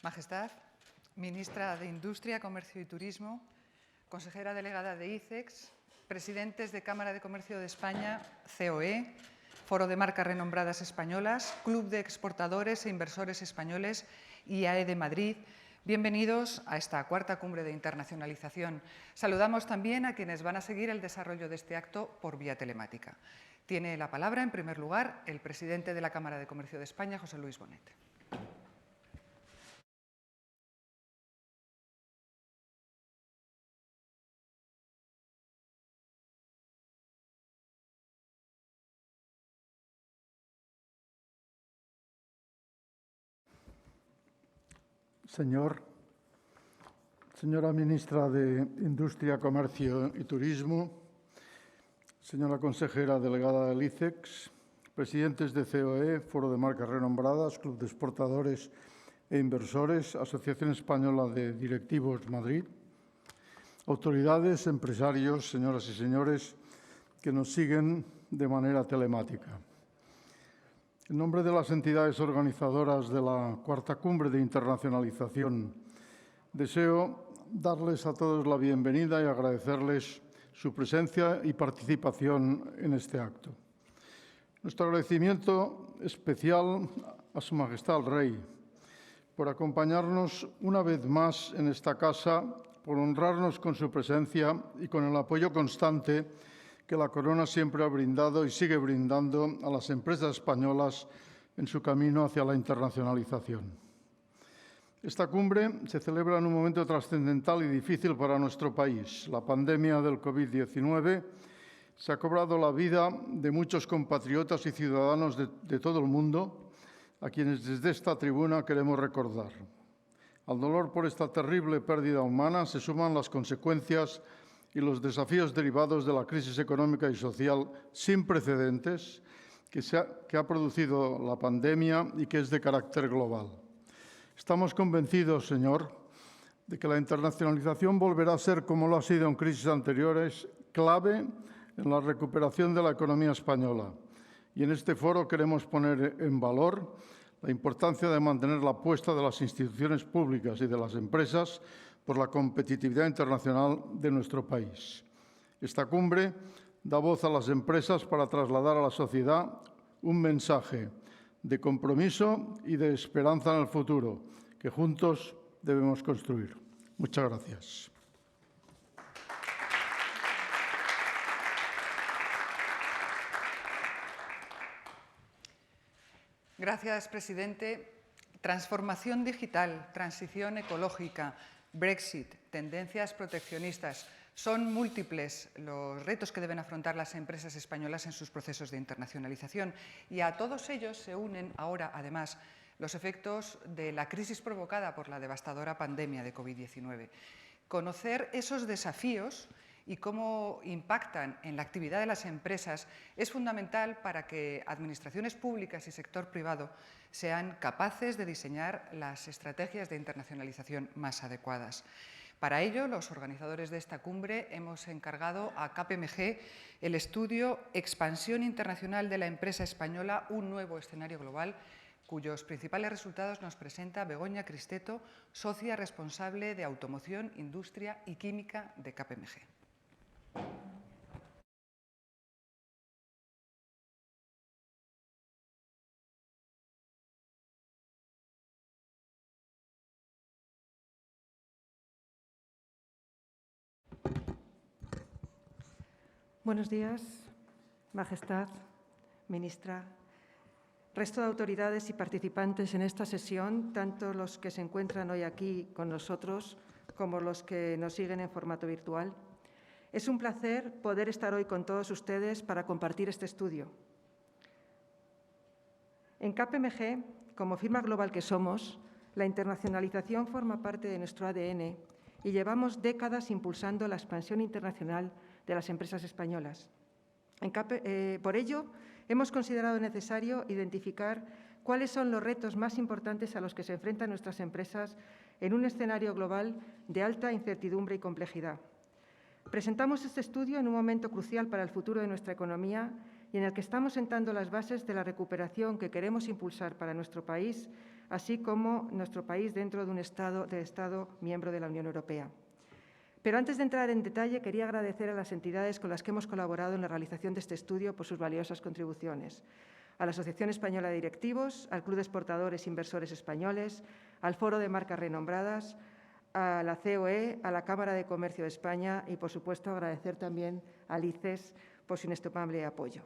Majestad, Ministra de Industria, Comercio y Turismo, Consejera Delegada de ICEX, Presidentes de Cámara de Comercio de España, COE, Foro de Marcas Renombradas Españolas, Club de Exportadores e Inversores Españoles y IAE de Madrid, bienvenidos a esta cuarta cumbre de internacionalización. Saludamos también a quienes van a seguir el desarrollo de este acto por vía telemática. Tiene la palabra, en primer lugar, el presidente de la Cámara de Comercio de España, José Luis Bonet. Señora Ministra de Industria, Comercio y Turismo, señora Consejera Delegada del ICEX, presidentes de COE, Foro de Marcas Renombradas, Club de Exportadores e Inversores, Asociación Española de Directivos Madrid, autoridades, empresarios, señoras y señores que nos siguen de manera telemática. En nombre de las entidades organizadoras de la Cuarta Cumbre de Internacionalización, deseo darles a todos la bienvenida y agradecerles su presencia y participación en este acto. Nuestro agradecimiento especial a Su Majestad el Rey por acompañarnos una vez más en esta casa, por honrarnos con su presencia y con el apoyo constante que la Corona siempre ha brindado y sigue brindando a las empresas españolas en su camino hacia la internacionalización. Esta cumbre se celebra en un momento trascendental y difícil para nuestro país. La pandemia del COVID-19 se ha cobrado la vida de muchos compatriotas y ciudadanos de todo el mundo, a quienes desde esta tribuna queremos recordar. Al dolor por esta terrible pérdida humana se suman las consecuencias y los desafíos derivados de la crisis económica y social sin precedentes que ha producido la pandemia y que es de carácter global. Estamos convencidos, señor, de que la internacionalización volverá a ser, como lo ha sido en crisis anteriores, clave en la recuperación de la economía española. Y en este foro queremos poner en valor la importancia de mantener la apuesta de las instituciones públicas y de las empresas por la competitividad internacional de nuestro país. Esta cumbre da voz a las empresas para trasladar a la sociedad un mensaje de compromiso y de esperanza en el futuro que juntos debemos construir. Muchas gracias. Gracias, presidente. Transformación digital, transición ecológica, Brexit, tendencias proteccionistas. Son múltiples los retos que deben afrontar las empresas españolas en sus procesos de internacionalización y a todos ellos se unen ahora, además, los efectos de la crisis provocada por la devastadora pandemia de COVID-19. Conocer esos desafíos y cómo impactan en la actividad de las empresas es fundamental para que administraciones públicas y sector privado sean capaces de diseñar las estrategias de internacionalización más adecuadas. Para ello, los organizadores de esta cumbre hemos encargado a KPMG el estudio Expansión Internacional de la Empresa Española, un nuevo escenario global, cuyos principales resultados nos presenta Begoña Cristeto, socia responsable de Automoción, Industria y Química de KPMG. Buenos días, Majestad, Ministra, resto de autoridades y participantes en esta sesión, tanto los que se encuentran hoy aquí con nosotros como los que nos siguen en formato virtual. Es un placer poder estar hoy con todos ustedes para compartir este estudio. En KPMG, como firma global que somos, la internacionalización forma parte de nuestro ADN y llevamos décadas impulsando la expansión internacional de las empresas españolas. Por ello, hemos considerado necesario identificar cuáles son los retos más importantes a los que se enfrentan nuestras empresas en un escenario global de alta incertidumbre y complejidad. Presentamos este estudio en un momento crucial para el futuro de nuestra economía y en el que estamos sentando las bases de la recuperación que queremos impulsar para nuestro país, así como nuestro país dentro de un Estado miembro de la Unión Europea. Pero antes de entrar en detalle, quería agradecer a las entidades con las que hemos colaborado en la realización de este estudio por sus valiosas contribuciones. A la Asociación Española de Directivos, al Club de Exportadores e Inversores Españoles, al Foro de Marcas Renombradas, a la COE, a la Cámara de Comercio de España y, por supuesto, agradecer también al ICES por su inestimable apoyo.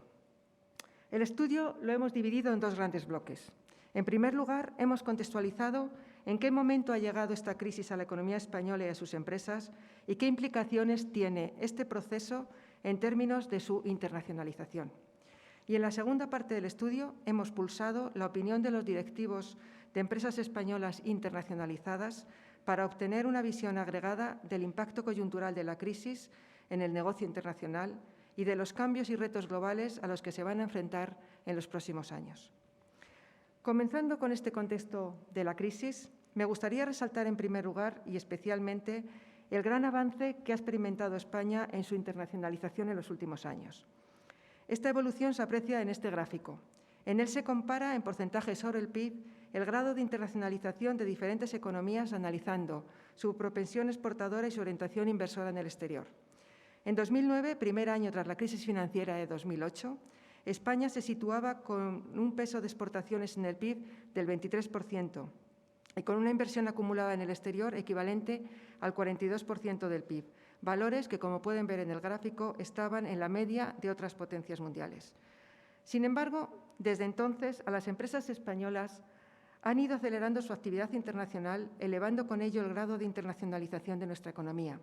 El estudio lo hemos dividido en dos grandes bloques. En primer lugar, hemos contextualizado en qué momento ha llegado esta crisis a la economía española y a sus empresas y qué implicaciones tiene este proceso en términos de su internacionalización. Y en la segunda parte del estudio hemos pulsado la opinión de los directivos de empresas españolas internacionalizadas para obtener una visión agregada del impacto coyuntural de la crisis en el negocio internacional y de los cambios y retos globales a los que se van a enfrentar en los próximos años. Comenzando con este contexto de la crisis, me gustaría resaltar en primer lugar y especialmente el gran avance que ha experimentado España en su internacionalización en los últimos años. Esta evolución se aprecia en este gráfico. En él se compara en porcentaje sobre el PIB el grado de internacionalización de diferentes economías analizando su propensión exportadora y su orientación inversora en el exterior. En 2009, primer año tras la crisis financiera de 2008, España se situaba con un peso de exportaciones en el PIB del 23% y con una inversión acumulada en el exterior equivalente al 42% del PIB, valores que, como pueden ver en el gráfico, estaban en la media de otras potencias mundiales. Sin embargo, desde entonces, a las empresas españolas han ido acelerando su actividad internacional, elevando con ello el grado de internacionalización de nuestra economía,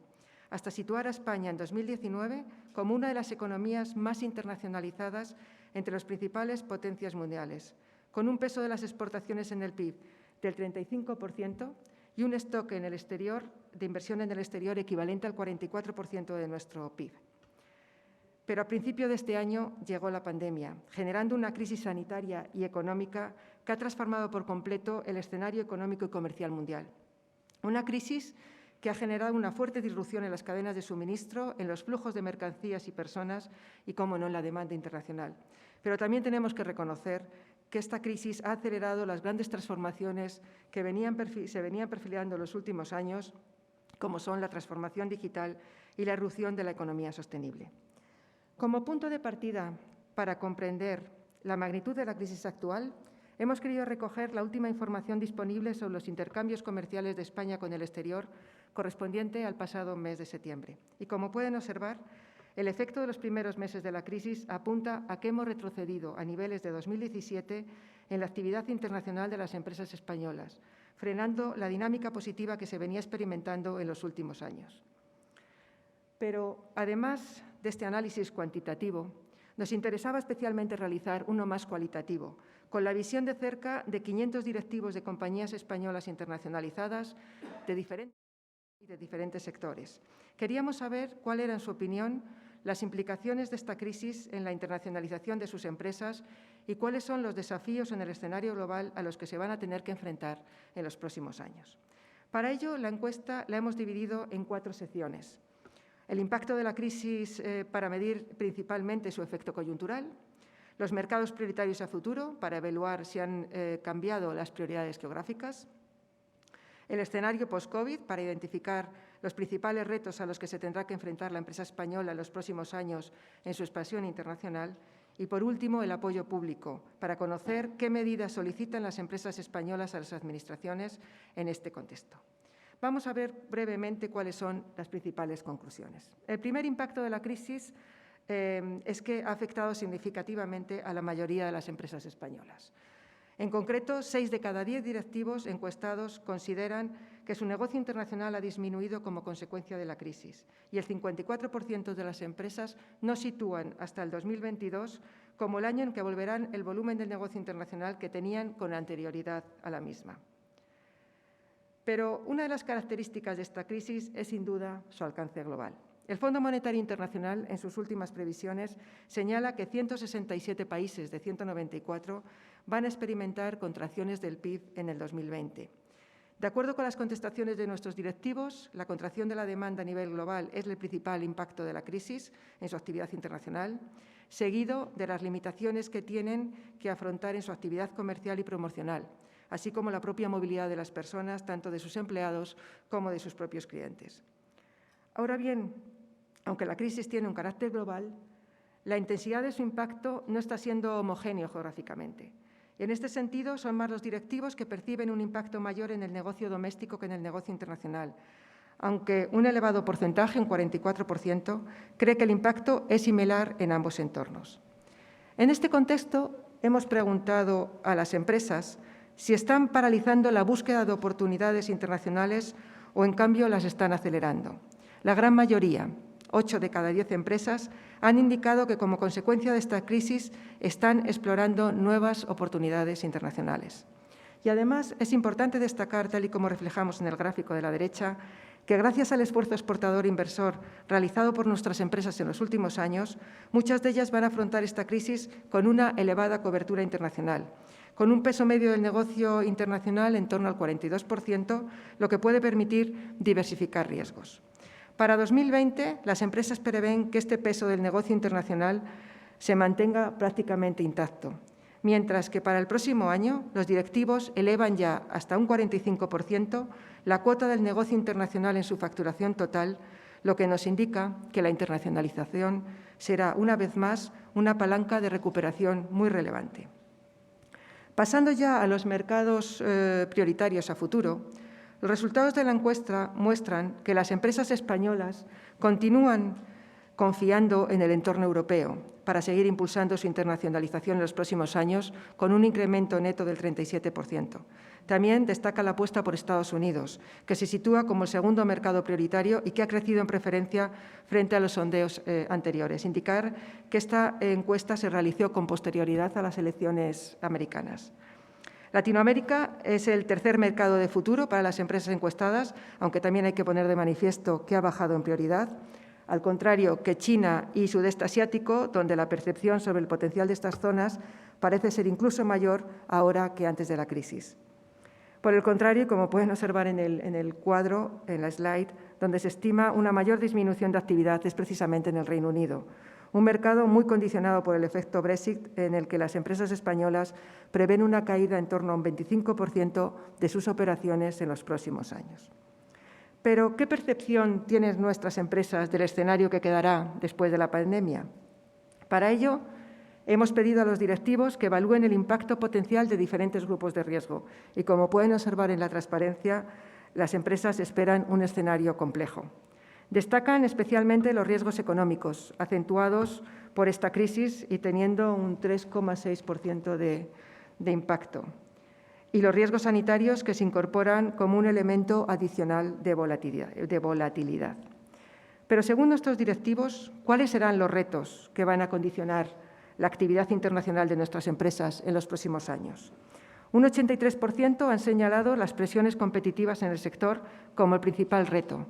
hasta situar a España en 2019 como una de las economías más internacionalizadas entre las principales potencias mundiales, con un peso de las exportaciones en el PIB del 35% y un stock en el exterior, de inversión en el exterior equivalente al 44% de nuestro PIB. Pero a principio de este año llegó la pandemia, generando una crisis sanitaria y económica que ha transformado por completo el escenario económico y comercial mundial. Una crisis que ha generado una fuerte disrupción en las cadenas de suministro, en los flujos de mercancías y personas y, cómo no, en la demanda internacional. Pero también tenemos que reconocer que esta crisis ha acelerado las grandes transformaciones que se venían perfilando en los últimos años, como son la transformación digital y la irrupción de la economía sostenible. Como punto de partida para comprender la magnitud de la crisis actual, hemos querido recoger la última información disponible sobre los intercambios comerciales de España con el exterior correspondiente al pasado mes de septiembre. Y como pueden observar, el efecto de los primeros meses de la crisis apunta a que hemos retrocedido a niveles de 2017 en la actividad internacional de las empresas españolas, frenando la dinámica positiva que se venía experimentando en los últimos años. Pero, además de este análisis cuantitativo, nos interesaba especialmente realizar uno más cualitativo, con la visión de cerca de 500 directivos de compañías españolas internacionalizadas de diferentes sectores. Queríamos saber cuál era, en su opinión, las implicaciones de esta crisis en la internacionalización de sus empresas y cuáles son los desafíos en el escenario global a los que se van a tener que enfrentar en los próximos años. Para ello, la encuesta la hemos dividido en 4 secciones. El impacto de la crisis para medir principalmente su efecto coyuntural, los mercados prioritarios a futuro para evaluar si han cambiado las prioridades geográficas, el escenario post-COVID para identificar los principales retos a los que se tendrá que enfrentar la empresa española en los próximos años en su expansión internacional y, por último, el apoyo público para conocer qué medidas solicitan las empresas españolas a las administraciones en este contexto. Vamos a ver brevemente cuáles son las principales conclusiones. El primer impacto de la crisis es que ha afectado significativamente a la mayoría de las empresas españolas. En concreto, 6 de cada 10 directivos encuestados consideran que su negocio internacional ha disminuido como consecuencia de la crisis y el 54% de las empresas no sitúan hasta el 2022 como el año en que volverán el volumen del negocio internacional que tenían con anterioridad a la misma. Pero una de las características de esta crisis es, sin duda, su alcance global. El Fondo Monetario Internacional, en sus últimas previsiones, señala que 167 países de 194 van a experimentar contracciones del PIB en el 2020. De acuerdo con las contestaciones de nuestros directivos, la contracción de la demanda a nivel global es el principal impacto de la crisis en su actividad internacional. seguido de las limitaciones que tienen que afrontar en su actividad comercial y promocional, así como la propia movilidad de las personas, tanto de sus empleados como de sus propios clientes. Ahora bien, aunque la crisis tiene un carácter global, la intensidad de su impacto no está siendo homogéneo geográficamente. En este sentido, son más los directivos que perciben un impacto mayor en el negocio doméstico que en el negocio internacional, aunque un elevado porcentaje, un 44%, cree que el impacto es similar en ambos entornos. En este contexto, hemos preguntado a las empresas si están paralizando la búsqueda de oportunidades internacionales o, en cambio, las están acelerando. La gran mayoría, 8 de cada 10 empresas, han indicado que como consecuencia de esta crisis están explorando nuevas oportunidades internacionales. Y además es importante destacar, tal y como reflejamos en el gráfico de la derecha, que gracias al esfuerzo exportador e inversor realizado por nuestras empresas en los últimos años, muchas de ellas van a afrontar esta crisis con una elevada cobertura internacional, con un peso medio del negocio internacional en torno al 42%, lo que puede permitir diversificar riesgos. Para 2020, las empresas prevén que este peso del negocio internacional se mantenga prácticamente intacto, mientras que para el próximo año los directivos elevan ya hasta un 45% la cuota del negocio internacional en su facturación total, lo que nos indica que la internacionalización será, una vez más, una palanca de recuperación muy relevante. Pasando ya a los mercados prioritarios a futuro, los resultados de la encuesta muestran que las empresas españolas continúan confiando en el entorno europeo para seguir impulsando su internacionalización en los próximos años con un incremento neto del 37%. También destaca la apuesta por Estados Unidos, que se sitúa como el segundo mercado prioritario y que ha crecido en preferencia frente a los sondeos anteriores. Indicar que esta encuesta se realizó con posterioridad a las elecciones americanas. Latinoamérica es el tercer mercado de futuro para las empresas encuestadas, aunque también hay que poner de manifiesto que ha bajado en prioridad, al contrario que China y Sudeste Asiático, donde la percepción sobre el potencial de estas zonas parece ser incluso mayor ahora que antes de la crisis. Por el contrario, como pueden observar en el cuadro, en la slide, donde se estima una mayor disminución de actividad es precisamente en el Reino Unido, un mercado muy condicionado por el efecto Brexit, en el que las empresas españolas prevén una caída en torno a un 25% de sus operaciones en los próximos años. Pero, ¿qué percepción tienen nuestras empresas del escenario que quedará después de la pandemia? Para ello, hemos pedido a los directivos que evalúen el impacto potencial de diferentes grupos de riesgo y, como pueden observar en la transparencia, las empresas esperan un escenario complejo. Destacan especialmente los riesgos económicos, acentuados por esta crisis y teniendo un 3,6% de impacto, y los riesgos sanitarios que se incorporan como un elemento adicional de volatilidad. Pero, según nuestros directivos, ¿cuáles serán los retos que van a condicionar la actividad internacional de nuestras empresas en los próximos años? Un 83% han señalado las presiones competitivas en el sector como el principal reto,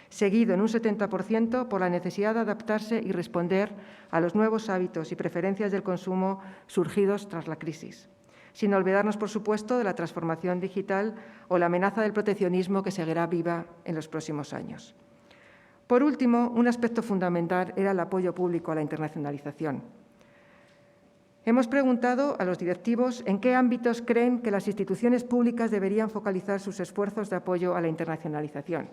seguido en un 70% por la necesidad de adaptarse y responder a los nuevos hábitos y preferencias del consumo surgidos tras la crisis, sin olvidarnos, por supuesto, de la transformación digital o la amenaza del proteccionismo que seguirá viva en los próximos años. Por último, un aspecto fundamental era el apoyo público a la internacionalización. Hemos preguntado a los directivos en qué ámbitos creen que las instituciones públicas deberían focalizar sus esfuerzos de apoyo a la internacionalización.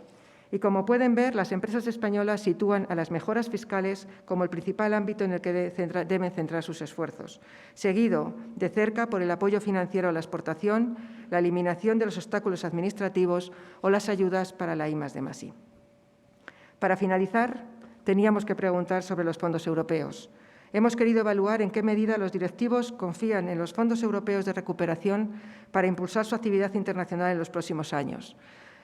Y, como pueden ver, las empresas españolas sitúan a las mejoras fiscales como el principal ámbito en el que deben centrar sus esfuerzos, seguido de cerca por el apoyo financiero a la exportación, la eliminación de los obstáculos administrativos o las ayudas para la I+D+I. Para finalizar, teníamos que preguntar sobre los fondos europeos. Hemos querido evaluar en qué medida los directivos confían en los fondos europeos de recuperación para impulsar su actividad internacional en los próximos años.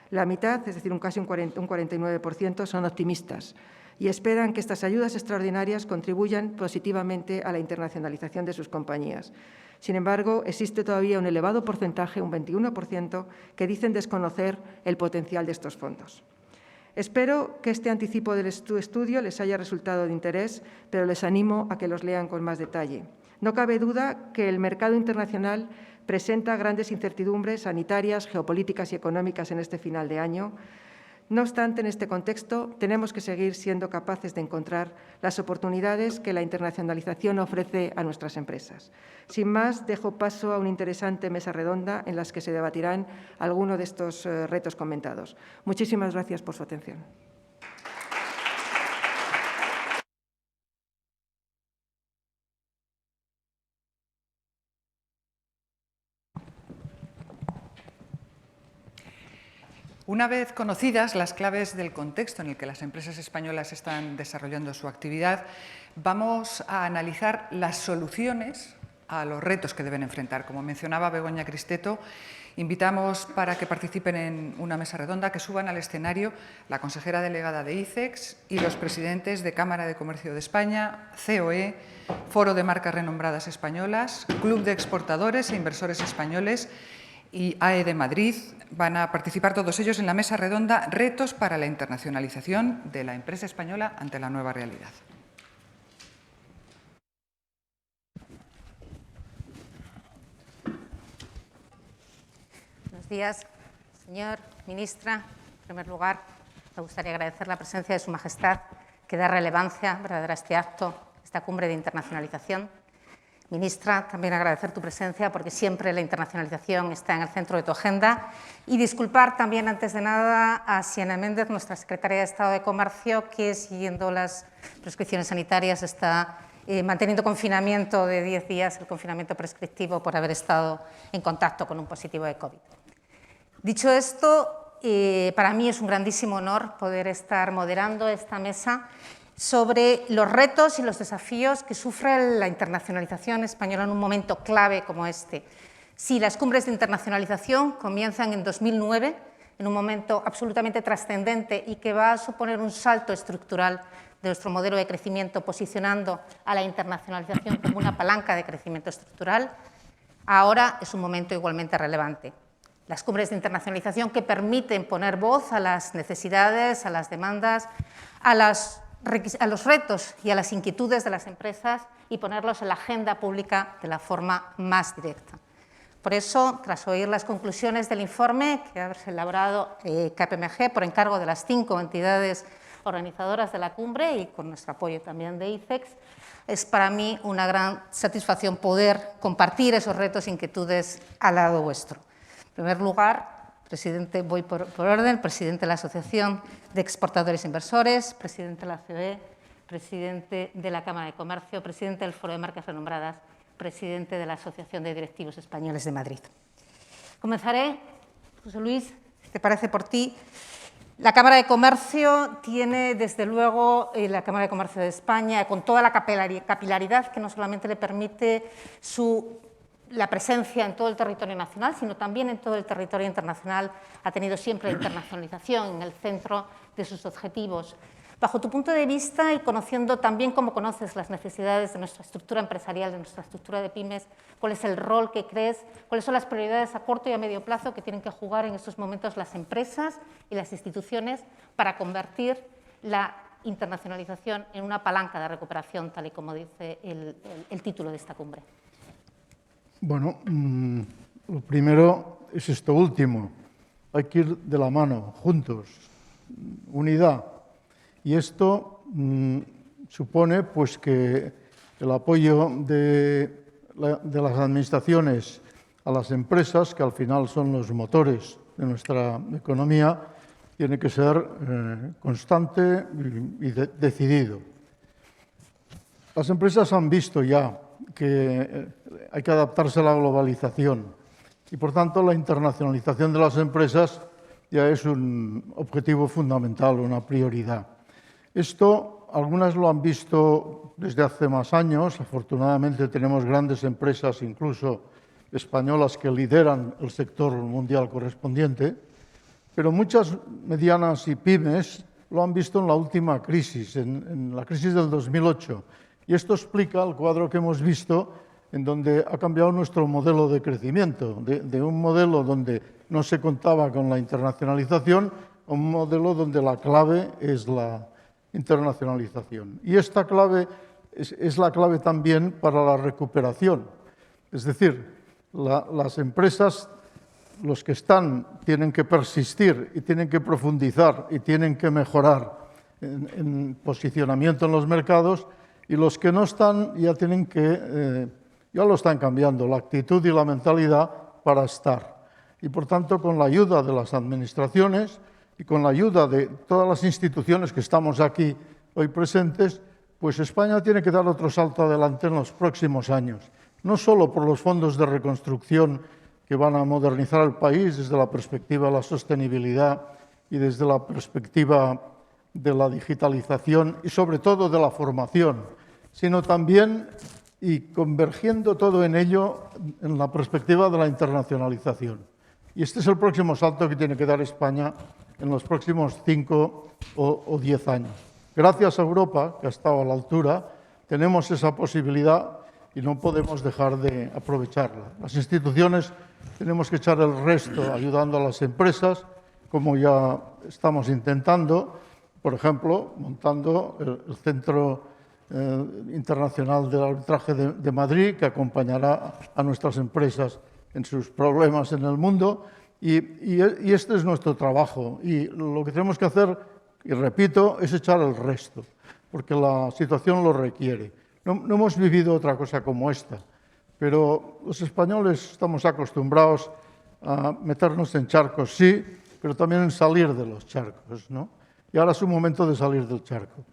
La mitad, es decir, casi un 49%, son optimistas y esperan que estas ayudas extraordinarias contribuyan positivamente a la internacionalización de sus compañías. Sin embargo, existe todavía un elevado porcentaje, un 21%, que dicen desconocer el potencial de estos fondos. Espero que este anticipo del estudio les haya resultado de interés, pero les animo a que los lean con más detalle. No cabe duda que el mercado internacional presenta grandes incertidumbres sanitarias, geopolíticas y económicas en este final de año. No obstante, en este contexto, tenemos que seguir siendo capaces de encontrar las oportunidades que la internacionalización ofrece a nuestras empresas. Sin más, dejo paso a una interesante mesa redonda en la que se debatirán algunos de estos retos comentados. Muchísimas gracias por su atención. Una vez conocidas las claves del contexto en el que las empresas españolas están desarrollando su actividad, vamos a analizar las soluciones a los retos que deben enfrentar. Como mencionaba Begoña Cristeto, invitamos para que participen en una mesa redonda, que suban al escenario la consejera delegada de ICEX y los presidentes de Cámara de Comercio de España, COE, Foro de Marcas Renombradas Españolas, Club de Exportadores e Inversores Españoles y AE de Madrid. Van a participar todos ellos en la mesa redonda Retos para la internacionalización de la empresa española ante la nueva realidad. Buenos días, señor ministra. En primer lugar, me gustaría agradecer la presencia de Su Majestad, que da relevancia verdadera a este acto, esta cumbre de internacionalización. Ministra, también agradecer tu presencia porque siempre la internacionalización está en el centro de tu agenda y disculpar también, antes de nada, a Siena Méndez, nuestra secretaria de Estado de Comercio, que siguiendo las prescripciones sanitarias está manteniendo confinamiento de 10 días, el confinamiento prescriptivo por haber estado en contacto con un positivo de COVID. Dicho esto, para mí es un grandísimo honor poder estar moderando esta mesa sobre los retos y los desafíos que sufre la internacionalización española en un momento clave como este. Sí, las cumbres de internacionalización comienzan en 2009, en un momento absolutamente trascendente y que va a suponer un salto estructural de nuestro modelo de crecimiento, posicionando a la internacionalización como una palanca de crecimiento estructural. Ahora es un momento igualmente relevante. Las cumbres de internacionalización que permiten poner voz a las necesidades, a las demandas, a los retos y a las inquietudes de las empresas y ponerlos en la agenda pública de la forma más directa. Por eso, tras oír las conclusiones del informe que ha elaborado KPMG por encargo de las 5 entidades organizadoras de la cumbre y con nuestro apoyo también de ICEX, es para mí una gran satisfacción poder compartir esos retos e inquietudes al lado vuestro. En primer lugar, presidente, voy por orden, presidente de la Asociación de Exportadores e Inversores, presidente de la COE, presidente de la Cámara de Comercio, presidente del Foro de Marcas Renombradas, presidente de la Asociación de Directivos Españoles de Madrid. Comenzaré, José Luis, si te parece por ti. La Cámara de Comercio tiene, desde luego, la Cámara de Comercio de España, con toda la capilaridad que no solamente le permite la presencia en todo el territorio nacional, sino también en todo el territorio internacional, ha tenido siempre la internacionalización en el centro de sus objetivos. Bajo tu punto de vista y conociendo también cómo conoces las necesidades de nuestra estructura empresarial, de nuestra estructura de pymes, ¿cuál es el rol que crees? ¿Cuáles son las prioridades a corto y a medio plazo que tienen que jugar en estos momentos las empresas y las instituciones para convertir la internacionalización en una palanca de recuperación, tal y como dice el título de esta cumbre? Bueno, lo primero es esto último. Hay que ir de la mano, juntos, unidad. Y esto supone pues, que el apoyo de las administraciones a las empresas, que al final son los motores de nuestra economía, tiene que ser constante y decidido. Las empresas han visto ya que hay que adaptarse a la globalización y, por tanto, la internacionalización de las empresas ya es un objetivo fundamental, una prioridad. Esto, algunas lo han visto desde hace más años. Afortunadamente, tenemos grandes empresas, incluso españolas, que lideran el sector mundial correspondiente, pero muchas medianas y pymes lo han visto en la última crisis, en la crisis del 2008. Y esto explica el cuadro que hemos visto en donde ha cambiado nuestro modelo de crecimiento, de un modelo donde no se contaba con la internacionalización a un modelo donde la clave es la internacionalización. Y esta clave es la clave también para la recuperación. Es decir, las empresas los que están tienen que persistir y tienen que profundizar y tienen que mejorar en posicionamiento en los mercados, y los que no están ya tienen que, ya lo están cambiando, la actitud y la mentalidad para estar. Y por tanto, con la ayuda de las administraciones y con la ayuda de todas las instituciones que estamos aquí hoy presentes, pues España tiene que dar otro salto adelante en los próximos años. No solo por los fondos de reconstrucción que van a modernizar el país desde la perspectiva de la sostenibilidad y desde la perspectiva de la digitalización y sobre todo de la formación, sino también, y convergiendo todo en ello, en la perspectiva de la internacionalización. Y este es el próximo salto que tiene que dar España en los próximos 5 o 10 años. Gracias a Europa, que ha estado a la altura, tenemos esa posibilidad y no podemos dejar de aprovecharla. Las instituciones tenemos que echar el resto ayudando a las empresas, como ya estamos intentando, por ejemplo, montando el Centro Internacional del Arbitraje de Madrid, que acompañará a nuestras empresas en sus problemas en el mundo, y este es nuestro trabajo. Y lo que tenemos que hacer, y repito, es echar el resto, porque la situación lo requiere. No hemos vivido otra cosa como esta, pero los españoles estamos acostumbrados a meternos en charcos, sí, pero también en salir de los charcos, ¿no? Y ahora es un momento de salir del charco.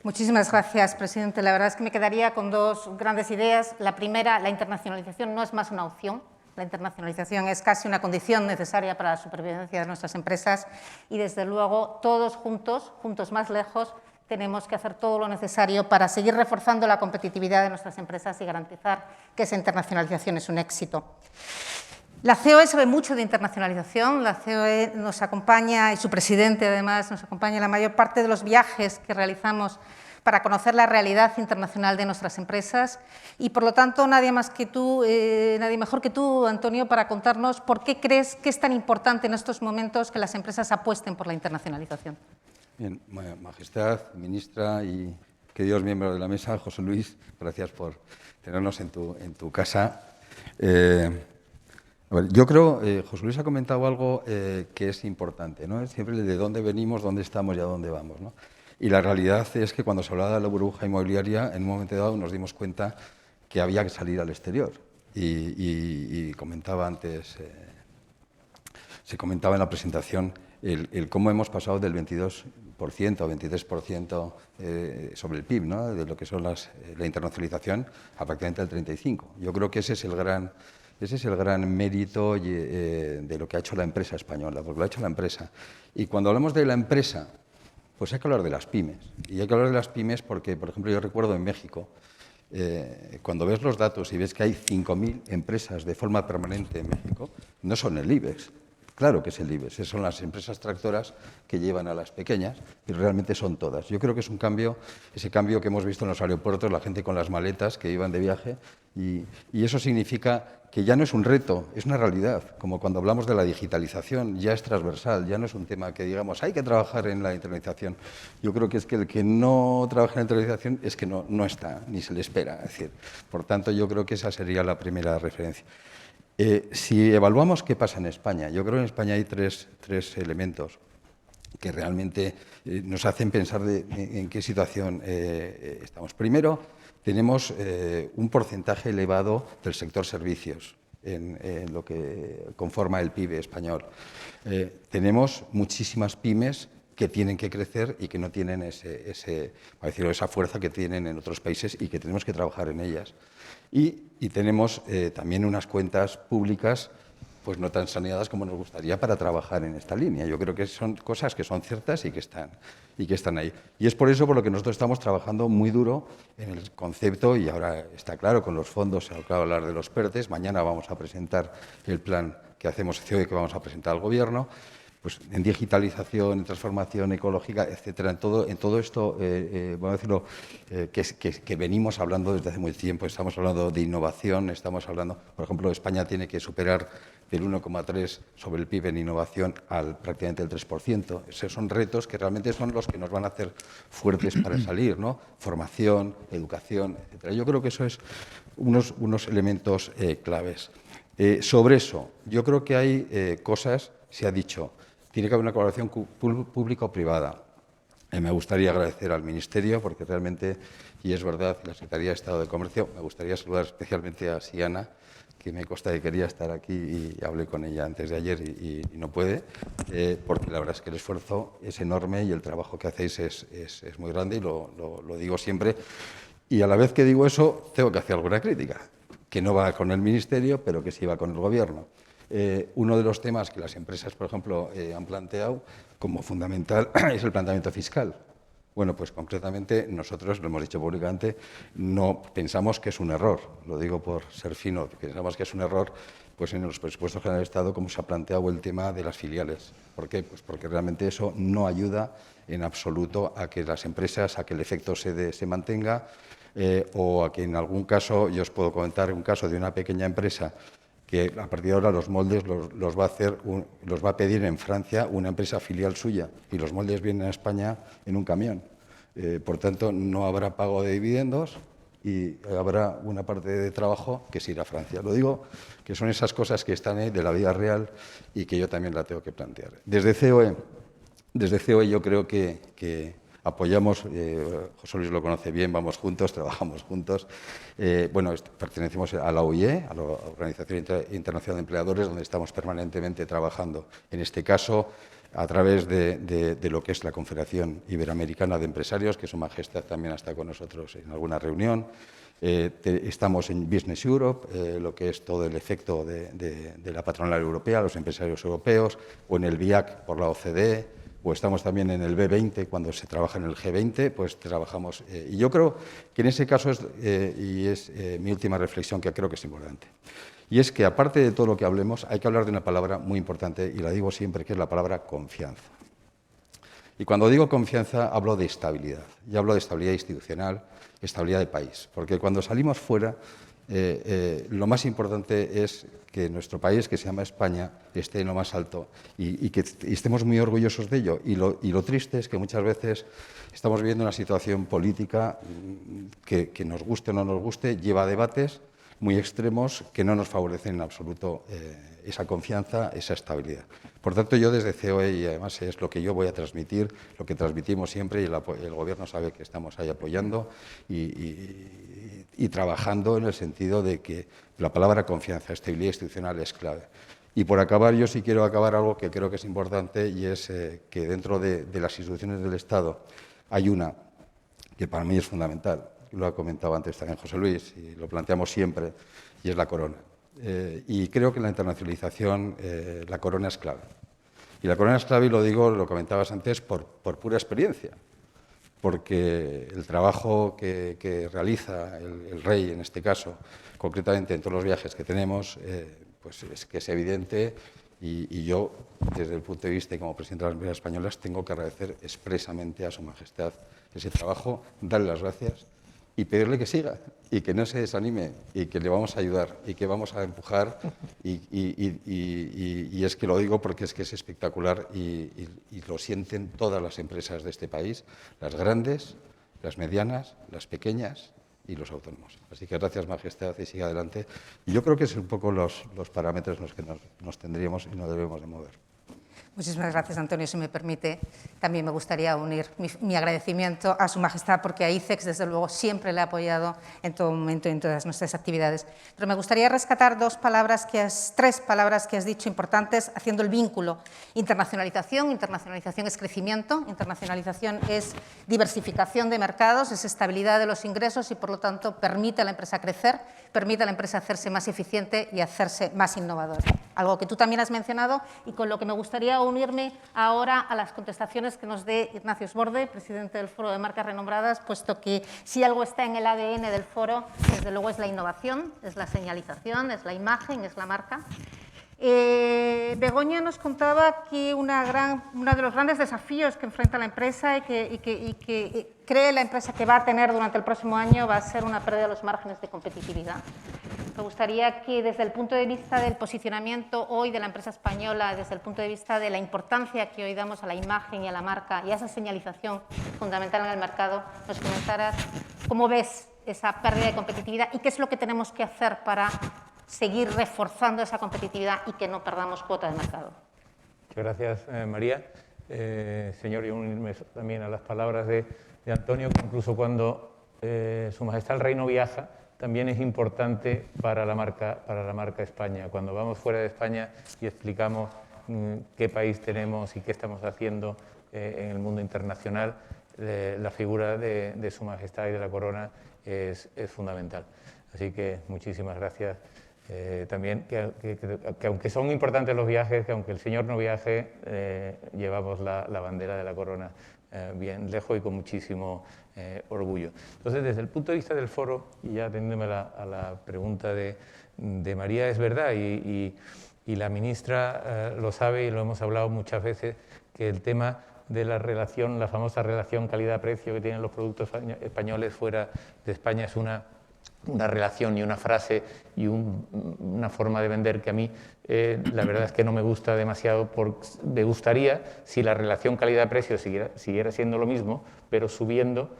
Muchísimas gracias, presidente. La verdad es que me quedaría con dos grandes ideas. La primera, la internacionalización no es más una opción. La internacionalización es casi una condición necesaria para la supervivencia de nuestras empresas y, desde luego, todos juntos más lejos, tenemos que hacer todo lo necesario para seguir reforzando la competitividad de nuestras empresas y garantizar que esa internacionalización es un éxito. La COE sabe mucho de internacionalización, la COE nos acompaña, y su presidente además nos acompaña en la mayor parte de los viajes que realizamos para conocer la realidad internacional de nuestras empresas y, por lo tanto, nadie mejor que tú, Antonio, para contarnos por qué crees que es tan importante en estos momentos que las empresas apuesten por la internacionalización. Bien, Majestad, ministra y queridos miembros de la mesa, José Luis, gracias por tenernos en tu casa. Yo creo, José Luis ha comentado algo que es importante, ¿no? Es siempre de dónde venimos, dónde estamos y a dónde vamos, ¿no? Y la realidad es que cuando se hablaba de la burbuja inmobiliaria, en un momento dado nos dimos cuenta que había que salir al exterior. Y comentaba antes, se comentaba en la presentación el cómo hemos pasado del 22% o 23% sobre el PIB, ¿no? De lo que son la internacionalización, a prácticamente el 35%. Yo creo que ese es el gran mérito de lo que ha hecho la empresa española, porque lo ha hecho la empresa. Y cuando hablamos de la empresa, pues hay que hablar de las pymes. Y hay que hablar de las pymes porque, por ejemplo, yo recuerdo en México, cuando ves los datos y ves que hay 5.000 empresas de forma permanente en México, no son el IBEX. Claro que es el IBEX, son las empresas tractoras que llevan a las pequeñas, pero realmente son todas. Yo creo que es un cambio, ese cambio que hemos visto en los aeropuertos, la gente con las maletas que iban de viaje, y eso significa que ya no es un reto, es una realidad. Como cuando hablamos de la digitalización, ya es transversal, ya no es un tema que digamos hay que trabajar en la internalización. Yo creo que es que el que no trabaja en la internalización es que no está, ni se le espera. Es decir, por tanto, yo creo que esa sería la primera referencia. Si evaluamos qué pasa en España, yo creo que en España hay tres elementos que realmente nos hacen pensar en qué situación estamos. Primero, tenemos un porcentaje elevado del sector servicios en lo que conforma el PIB español. Tenemos muchísimas pymes que tienen que crecer y que no tienen esa fuerza que tienen en otros países y que tenemos que trabajar en ellas. Y tenemos también unas cuentas públicas pues no tan saneadas como nos gustaría para trabajar en esta línea. Yo creo que son cosas que son ciertas y que están ahí. Y es por eso por lo que nosotros estamos trabajando muy duro en el concepto, y ahora está claro con los fondos, se acaba de hablar de los PERTES, mañana vamos a presentar el plan que hacemos COE que vamos a presentar al Gobierno, pues en digitalización, en transformación ecológica, etcétera, en todo esto, vamos a decirlo, que venimos hablando desde hace mucho tiempo. Estamos hablando de innovación, estamos hablando, por ejemplo, España tiene que superar del 1,3 sobre el PIB en innovación al prácticamente el 3%. Esos son retos que realmente son los que nos van a hacer fuertes para salir, ¿no? Formación, educación, etcétera. Yo creo que eso es unos elementos claves. Sobre eso, yo creo que hay cosas, se ha dicho, tiene que haber una colaboración público-privada. Me gustaría agradecer al Ministerio, porque realmente, y es verdad, la Secretaría de Estado de Comercio, me gustaría saludar especialmente a Siana, que me consta que quería estar aquí y hablé con ella antes de ayer y no puede, porque la verdad es que el esfuerzo es enorme y el trabajo que hacéis es muy grande y lo digo siempre. Y a la vez que digo eso, tengo que hacer alguna crítica, que no va con el Ministerio, pero que sí va con el Gobierno. Uno de los temas que las empresas, por ejemplo, han planteado como fundamental es el planteamiento fiscal. Bueno, pues concretamente nosotros, lo hemos dicho públicamente, no pensamos que es un error, lo digo por ser fino, pensamos que es un error pues en los presupuestos generales del Estado como se ha planteado el tema de las filiales. ¿Por qué? Pues porque realmente eso no ayuda en absoluto a que las empresas, a que el efecto se mantenga o a que en algún caso, yo os puedo comentar un caso de una pequeña empresa que a partir de ahora los moldes los va a pedir en Francia una empresa filial suya y los moldes vienen a España en un camión. Por tanto, no habrá pago de dividendos y habrá una parte de trabajo que se irá a Francia. Lo digo que son esas cosas que están de la vida real y que yo también la tengo que plantear. Desde COE yo creo que apoyamos, José Luis lo conoce bien, vamos juntos, trabajamos juntos. Bueno, pertenecemos a la OIE, a la Organización Internacional de Empleadores, donde estamos permanentemente trabajando. En este caso, a través de lo que es la Confederación Iberoamericana de Empresarios, que Su Majestad también está con nosotros en alguna reunión. Estamos en Business Europe, lo que es todo el efecto de la patronal europea, los empresarios europeos, o en el BIAC por la OCDE, o estamos también en el B20, cuando se trabaja en el G20, pues trabajamos. Y yo creo que en ese caso es mi última reflexión, que creo que es importante. Y es que, aparte de todo lo que hablemos, hay que hablar de una palabra muy importante, y la digo siempre, que es la palabra confianza. Y cuando digo confianza, hablo de estabilidad. Y hablo de estabilidad institucional, estabilidad de país. Porque cuando salimos fuera, lo más importante es que nuestro país, que se llama España, esté en lo más alto y que estemos muy orgullosos de ello. Y lo triste es que muchas veces estamos viviendo una situación política que nos guste o no nos guste, lleva a debates muy extremos que no nos favorecen en absoluto esa confianza, esa estabilidad. Por tanto, yo desde COE, y además es lo que yo voy a transmitir, lo que transmitimos siempre, y el Gobierno sabe que estamos ahí apoyando y trabajando en el sentido de que la palabra confianza, estabilidad institucional es clave. Y por acabar, yo sí quiero acabar algo que creo que es importante, y es que dentro de las instituciones del Estado hay una que para mí es fundamental. Lo ha comentado antes también José Luis, y lo planteamos siempre, y es la corona. Y creo que en la internacionalización la corona es clave. Y la corona es clave, y lo digo, lo comentabas antes, por pura experiencia. Porque el trabajo que realiza el rey, en este caso, concretamente en todos los viajes que tenemos, pues es que es evidente, y yo, desde el punto de vista y como presidente de las empresas españolas, tengo que agradecer expresamente a Su Majestad ese trabajo, darle las gracias y pedirle que siga y que no se desanime y que le vamos a ayudar y que vamos a empujar y es que lo digo porque es que es espectacular y lo sienten todas las empresas de este país, las grandes, las medianas, las pequeñas y los autónomos. Así que gracias, Majestad, y siga adelante. Y yo creo que es un poco los parámetros en los que nos tendríamos y no debemos de mover. Muchísimas gracias, Antonio. Si me permite, también me gustaría unir mi agradecimiento a Su Majestad, porque a ICEX, desde luego, siempre le ha apoyado en todo momento y en todas nuestras actividades. Pero me gustaría rescatar tres palabras que has dicho importantes, haciendo el vínculo. Internacionalización. Internacionalización es crecimiento, internacionalización es diversificación de mercados, es estabilidad de los ingresos y, por lo tanto, permite a la empresa crecer, permite a la empresa hacerse más eficiente y hacerse más innovadora. Algo que tú también has mencionado y con lo que me gustaría unirme ahora a las contestaciones que nos dé Ignacio Sborde, presidente del Foro de Marcas Renombradas, puesto que si algo está en el ADN del foro, desde luego es la innovación, es la señalización, es la imagen, es la marca. Begoña nos contaba que uno de los grandes desafíos que enfrenta la empresa y que cree la empresa que va a tener durante el próximo año va a ser una pérdida de los márgenes de competitividad. Me gustaría que desde el punto de vista del posicionamiento hoy de la empresa española, desde el punto de vista de la importancia que hoy damos a la imagen y a la marca y a esa señalización fundamental en el mercado, nos comentaras cómo ves esa pérdida de competitividad y qué es lo que tenemos que hacer para seguir reforzando esa competitividad y que no perdamos cuota de mercado? Muchas gracias, María. Señor, yo unirme también a las palabras de Antonio, que incluso cuando Su Majestad el Reino viaja, también es importante para la marca España. Cuando vamos fuera de España y explicamos qué país tenemos y qué estamos haciendo en el mundo internacional, la figura de Su Majestad y de la Corona es fundamental. Así que muchísimas gracias. También que aunque son importantes los viajes, que aunque el señor no viaje, llevamos la bandera de la Corona bien lejos y con muchísimo orgullo. Entonces, desde el punto de vista del foro, y ya atendiéndome a la pregunta de María, es verdad, y la ministra lo sabe y lo hemos hablado muchas veces, que el tema de la relación, la famosa relación calidad-precio que tienen los productos españoles fuera de España es una relación y una frase y una forma de vender que a mí la verdad es que no me gusta demasiado. Me gustaría si la relación calidad-precio siguiera siendo lo mismo, pero subiendo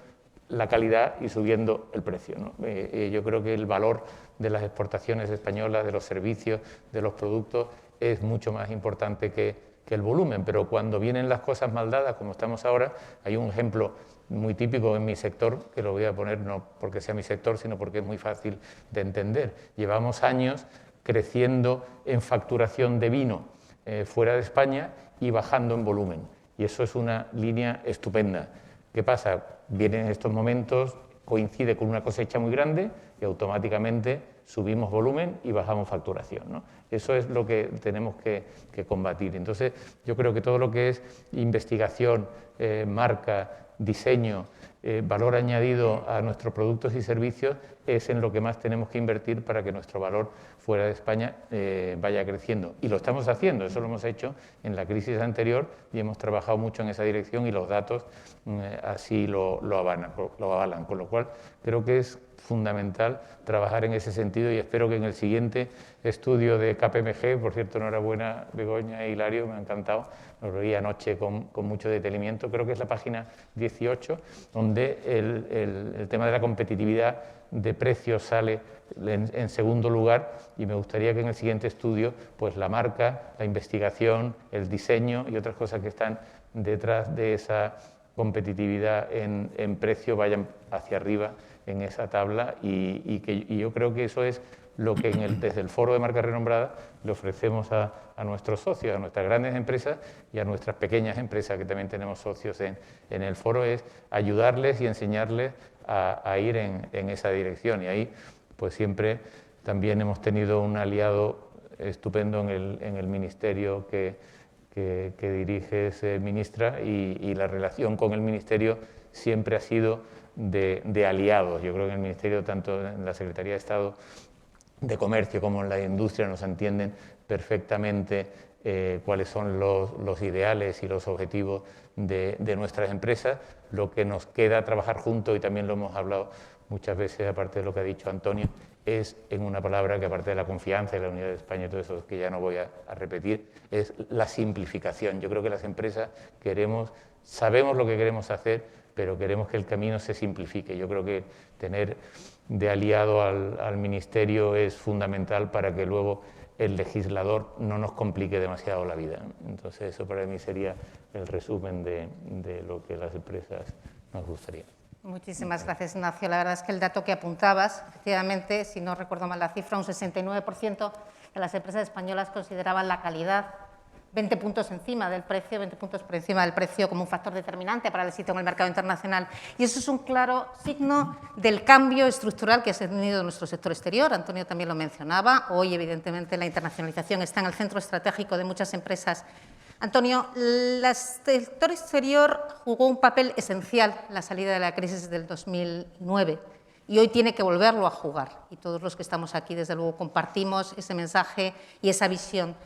la calidad y subiendo el precio, ¿no? Yo creo que el valor de las exportaciones españolas, de los servicios, de los productos, es mucho más importante que el volumen, pero cuando vienen las cosas mal dadas, como estamos ahora, hay un ejemplo muy típico en mi sector, que lo voy a poner no porque sea mi sector, sino porque es muy fácil de entender. Llevamos años creciendo en facturación de vino fuera de España y bajando en volumen, y eso es una línea estupenda. ¿Qué pasa? Vienen estos momentos, coincide con una cosecha muy grande y automáticamente subimos volumen y bajamos facturación, ¿no? Eso es lo que tenemos que combatir. Entonces, yo creo que todo lo que es investigación, marca, diseño, valor añadido a nuestros productos y servicios es en lo que más tenemos que invertir para que nuestro valor fuera de España vaya creciendo. Y lo estamos haciendo, eso lo hemos hecho en la crisis anterior y hemos trabajado mucho en esa dirección y los datos así lo avalan, con lo cual creo que es fundamental trabajar en ese sentido y espero que en el siguiente estudio de KPMG, por cierto, enhorabuena Begoña e Hilario, me ha encantado, lo leí anoche con mucho detenimiento, creo que es la página 18, donde el tema de la competitividad de precios sale en segundo lugar y me gustaría que en el siguiente estudio pues la marca, la investigación, el diseño y otras cosas que están detrás de esa competitividad en precio vayan hacia arriba en esa tabla y yo creo que eso es lo que desde el Foro de Marca Renombrada le ofrecemos a nuestros socios, a nuestras grandes empresas y a nuestras pequeñas empresas, que también tenemos socios en el foro, es ayudarles y enseñarles a ir en esa dirección. Y ahí pues siempre también hemos tenido un aliado estupendo en el ministerio que diriges, ministra, y la relación con el ministerio siempre ha sido de aliados. Yo creo que en el ministerio, tanto en la Secretaría de Estado de Comercio como en la industria, nos entienden perfectamente cuáles son los ideales y los objetivos de nuestras empresas. Lo que nos queda trabajar juntos, y también lo hemos hablado muchas veces, aparte de lo que ha dicho Antonio, es en una palabra que, aparte de la confianza y la unidad de España y todo eso que ya no voy a repetir, es la simplificación. Yo creo que las empresas sabemos lo que queremos hacer, pero queremos que el camino se simplifique. Yo creo que tener de aliado al Ministerio es fundamental para que luego el legislador no nos complique demasiado la vida. Entonces, eso para mí sería el resumen de lo que las empresas nos gustaría. Muchísimas gracias, Ignacio. La verdad es que el dato que apuntabas, efectivamente, si no recuerdo mal la cifra, un 69% de las empresas españolas consideraban la calidad 20 puntos encima del precio, 20 puntos por encima del precio como un factor determinante para el éxito en el mercado internacional. Y eso es un claro signo del cambio estructural que ha tenido nuestro sector exterior. Antonio también lo mencionaba. Hoy, evidentemente, la internacionalización está en el centro estratégico de muchas empresas. Antonio, el sector exterior jugó un papel esencial en la salida de la crisis del 2009 y hoy tiene que volverlo a jugar. Y todos los que estamos aquí, desde luego, compartimos ese mensaje y esa visión.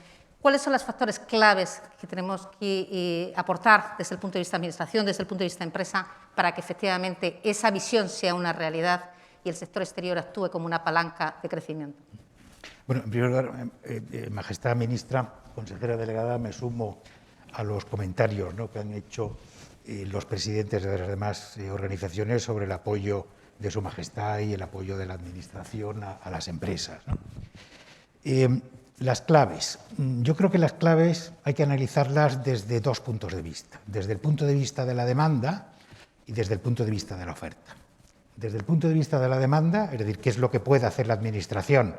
¿Cuáles son los factores claves que tenemos que aportar desde el punto de vista de administración, desde el punto de vista de empresa, para que efectivamente esa visión sea una realidad y el sector exterior actúe como una palanca de crecimiento? Bueno, en primer lugar, Majestad Ministra, consejera delegada, me sumo a los comentarios, ¿no?, que han hecho los presidentes de las demás organizaciones sobre el apoyo de Su Majestad y el apoyo de la Administración a las empresas, ¿no? Las claves. Yo creo que las claves hay que analizarlas desde dos puntos de vista. Desde el punto de vista de la demanda y desde el punto de vista de la oferta. Desde el punto de vista de la demanda, es decir, qué es lo que puede hacer la Administración,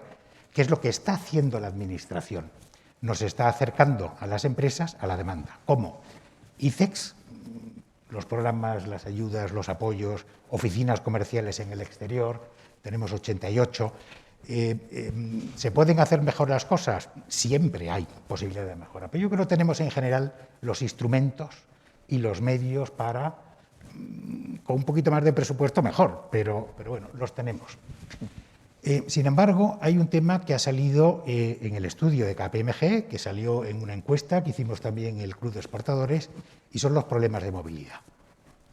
qué es lo que está haciendo la Administración. Nos está acercando a las empresas a la demanda. ¿Cómo? ICEX, los programas, las ayudas, los apoyos, oficinas comerciales en el exterior, tenemos 88. ¿Se pueden hacer mejor las cosas? Siempre hay posibilidad de mejora, pero yo creo que tenemos en general los instrumentos y los medios para, con un poquito más de presupuesto, mejor, pero bueno, los tenemos. Sin embargo, hay un tema que ha salido en el estudio de KPMG, que salió en una encuesta que hicimos también en el Club de Exportadores, y son los problemas de movilidad.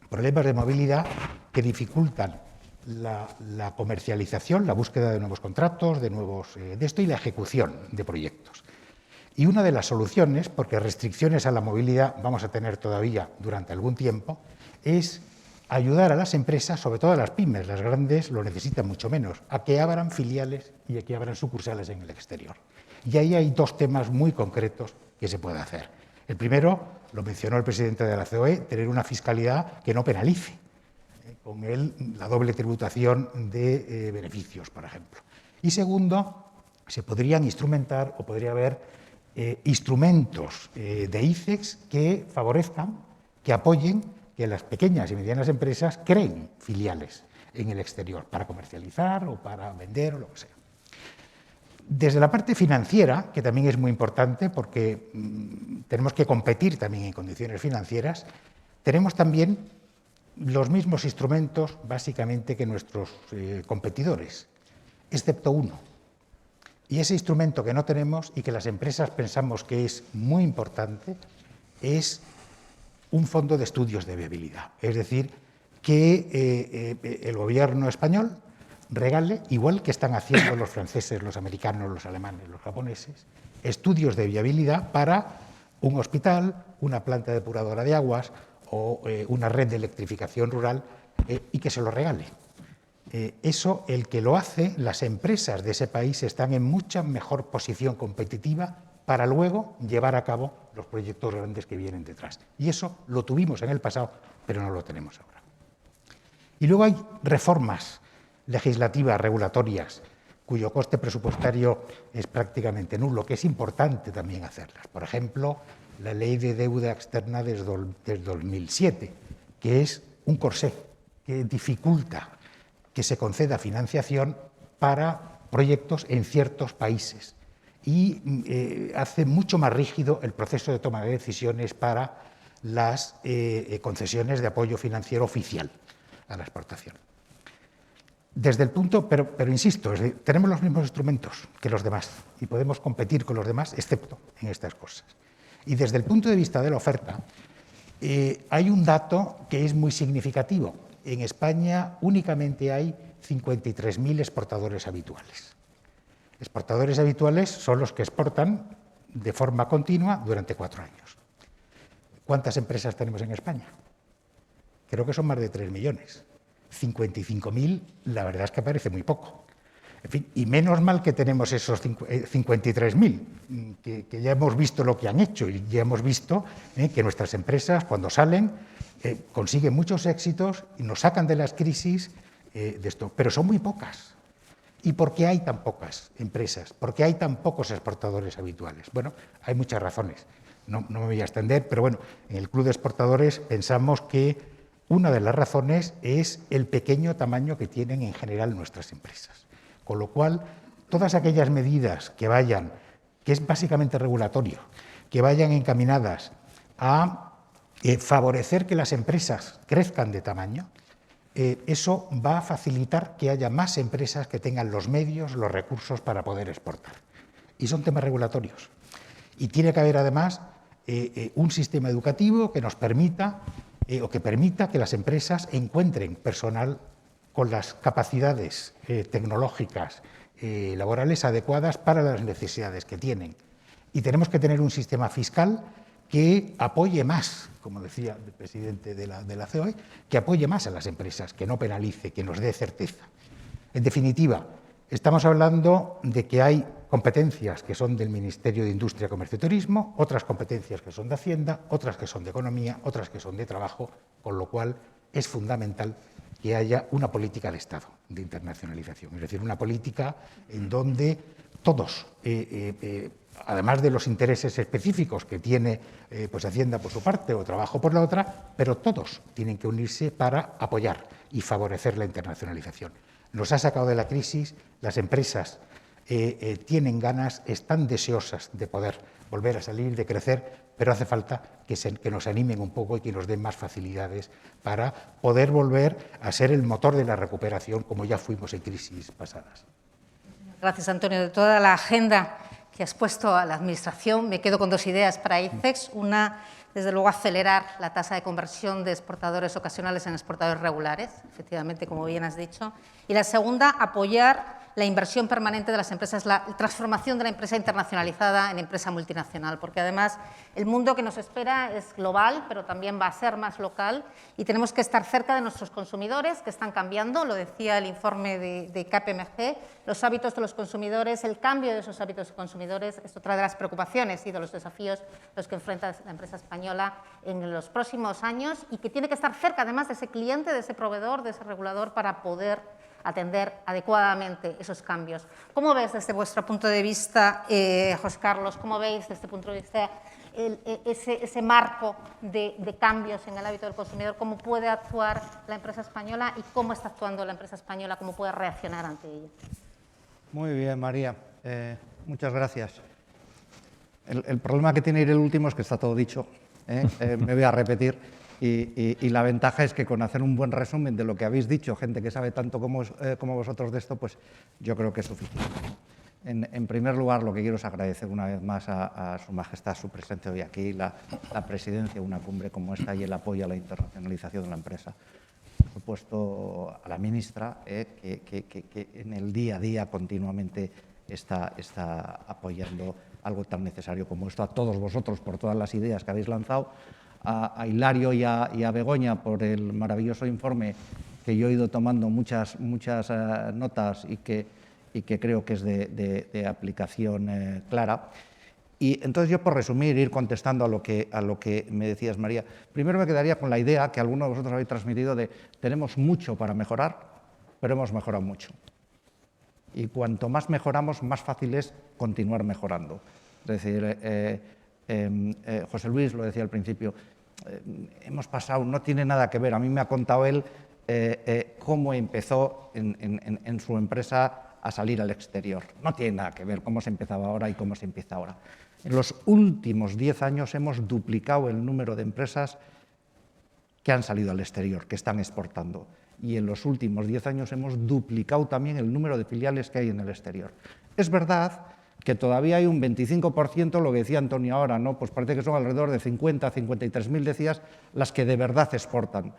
Problemas de movilidad que dificultan la comercialización, la búsqueda de nuevos contratos, de esto y la ejecución de proyectos. Y una de las soluciones, porque restricciones a la movilidad vamos a tener todavía durante algún tiempo, es ayudar a las empresas, sobre todo a las pymes, las grandes lo necesitan mucho menos, a que abran filiales y a que abran sucursales en el exterior. Y ahí hay dos temas muy concretos que se puede hacer. El primero, lo mencionó el presidente de la COE, tener una fiscalidad que no penalice, con la doble tributación de beneficios, por ejemplo. Y segundo, se podrían instrumentar o podría haber instrumentos de ICEX que favorezcan, que apoyen que las pequeñas y medianas empresas creen filiales en el exterior para comercializar o para vender o lo que sea. Desde la parte financiera, que también es muy importante porque tenemos que competir también en condiciones financieras, tenemos también los mismos instrumentos básicamente que nuestros competidores, excepto uno. Y ese instrumento que no tenemos y que las empresas pensamos que es muy importante es un fondo de estudios de viabilidad. Es decir, que el gobierno español regale, igual que están haciendo los franceses, los americanos, los alemanes, los japoneses, estudios de viabilidad para un hospital, una planta depuradora de aguas o una red de electrificación rural y que se lo regale. Eso, el que lo hace, las empresas de ese país están en mucha mejor posición competitiva para luego llevar a cabo los proyectos grandes que vienen detrás. Y eso lo tuvimos en el pasado, pero no lo tenemos ahora. Y luego hay reformas legislativas, regulatorias, cuyo coste presupuestario es prácticamente nulo, que es importante también hacerlas. Por ejemplo, la Ley de Deuda Externa desde 2007, que es un corsé que dificulta que se conceda financiación para proyectos en ciertos países y hace mucho más rígido el proceso de toma de decisiones para las concesiones de apoyo financiero oficial a la exportación. Desde el punto, pero insisto, tenemos los mismos instrumentos que los demás y podemos competir con los demás, excepto en estas cosas. Y desde el punto de vista de la oferta, hay un dato que es muy significativo. En España únicamente hay 53.000 exportadores habituales. Exportadores habituales son los que exportan de forma continua durante 4 años. ¿Cuántas empresas tenemos en España? Creo que son más de 3 millones. 55.000, la verdad es que parece muy poco. En fin, y menos mal que tenemos esos 53.000, que ya hemos visto lo que han hecho y ya hemos visto que nuestras empresas, cuando salen, consiguen muchos éxitos y nos sacan de las crisis de esto, pero son muy pocas. ¿Y por qué hay tan pocas empresas? ¿Por qué hay tan pocos exportadores habituales? Bueno, hay muchas razones. No me voy a extender, pero bueno, en el Club de Exportadores pensamos que una de las razones es el pequeño tamaño que tienen en general nuestras empresas. Con lo cual, todas aquellas medidas que vayan, que es básicamente regulatorio, que vayan encaminadas a favorecer que las empresas crezcan de tamaño, eso va a facilitar que haya más empresas que tengan los medios, los recursos para poder exportar. Y son temas regulatorios. Y tiene que haber además un sistema educativo que nos permita o que permita que las empresas encuentren personal con las capacidades tecnológicas laborales adecuadas para las necesidades que tienen. Y tenemos que tener un sistema fiscal que apoye más, como decía el presidente de la COE, que apoye más a las empresas, que no penalice, que nos dé certeza. En definitiva, estamos hablando de que hay, competencias que son del Ministerio de Industria, Comercio y Turismo, otras competencias que son de Hacienda, otras que son de Economía, otras que son de Trabajo, con lo cual es fundamental que haya una política de Estado de internacionalización, es decir, una política en donde todos, además de los intereses específicos que tiene pues Hacienda por su parte o Trabajo por la otra, pero todos tienen que unirse para apoyar y favorecer la internacionalización. Nos ha sacado de la crisis, las empresas tienen ganas, están deseosas de poder volver a salir, de crecer, pero hace falta que nos animen un poco y que nos den más facilidades para poder volver a ser el motor de la recuperación como ya fuimos en crisis pasadas. Gracias, Antonio. De toda la agenda que has puesto a la Administración, me quedo con dos ideas para ICEX. Una, desde luego, acelerar la tasa de conversión de exportadores ocasionales en exportadores regulares, efectivamente, como bien has dicho. Y la segunda, apoyar la inversión permanente de las empresas, la transformación de la empresa internacionalizada en empresa multinacional, porque además el mundo que nos espera es global, pero también va a ser más local y tenemos que estar cerca de nuestros consumidores, que están cambiando, lo decía el informe de KPMG, los hábitos de los consumidores, el cambio de esos hábitos de consumidores, es otra de las preocupaciones y de los desafíos los que enfrenta la empresa española en los próximos años y que tiene que estar cerca además de ese cliente, de ese proveedor, de ese regulador para poder atender adecuadamente esos cambios. ¿Cómo ves desde vuestro punto de vista, José Carlos, cómo veis desde este punto de vista ese marco de cambios en el hábito del consumidor? ¿Cómo puede actuar la empresa española y cómo está actuando la empresa española? ¿Cómo puede reaccionar ante ello? Muy bien, María. Muchas gracias. El problema que tiene ir el último es que está todo dicho. Me voy a repetir. Y la ventaja es que con hacer un buen resumen de lo que habéis dicho, gente que sabe tanto como vosotros de esto, pues yo creo que es suficiente. En primer lugar, lo que quiero es agradecer una vez más a Su Majestad su presencia hoy aquí, la presidencia de una cumbre como esta y el apoyo a la internacionalización de la empresa. Por supuesto, a la ministra, que en el día a día continuamente está apoyando algo tan necesario como esto, a todos vosotros por todas las ideas que habéis lanzado, a Hilario y a Begoña por el maravilloso informe que yo he ido tomando muchas notas y que creo que es de aplicación clara. Y entonces yo, por resumir, ir contestando a lo que me decías, María, primero me quedaría con la idea que alguno de vosotros habéis transmitido de tenemos mucho para mejorar, pero hemos mejorado mucho. Y cuanto más mejoramos, más fácil es continuar mejorando. Es decir, José Luis lo decía al principio, hemos pasado, no tiene nada que ver, a mí me ha contado él cómo empezó en su empresa a salir al exterior. No tiene nada que ver cómo se empezaba ahora y cómo se empieza ahora. En los últimos 10 años hemos duplicado el número de empresas que han salido al exterior, que están exportando. Y en los últimos 10 años hemos duplicado también el número de filiales que hay en el exterior. Es verdad que todavía hay un 25%, lo que decía Antonio ahora, ¿no? Pues parece que son alrededor de 50, 53.000, decías, las que de verdad exportan.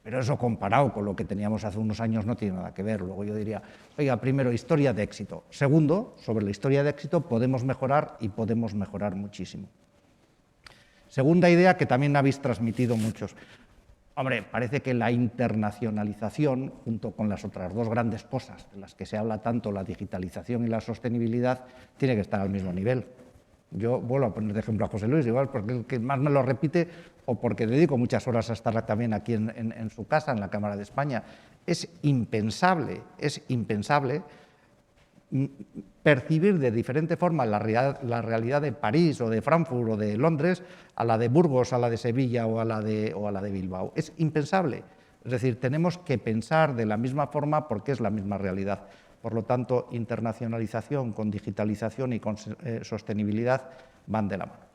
Pero eso comparado con lo que teníamos hace unos años no tiene nada que ver. Luego yo diría, oiga, primero, historia de éxito. Segundo, sobre la historia de éxito podemos mejorar y podemos mejorar muchísimo. Segunda idea que también habéis transmitido muchos. Hombre, parece que la internacionalización, junto con las otras dos grandes cosas de las que se habla tanto, la digitalización y la sostenibilidad, tiene que estar al mismo nivel. Yo vuelvo a poner de ejemplo a José Luis, igual porque el que más me lo repite o porque dedico muchas horas a estar también aquí en su casa, en la Cámara de España. Es impensable percibir de diferente forma la realidad de París o de Frankfurt o de Londres a la de Burgos, a la de Sevilla o a la de Bilbao. Es impensable. Es decir, tenemos que pensar de la misma forma porque es la misma realidad. Por lo tanto, internacionalización con digitalización y con sostenibilidad van de la mano.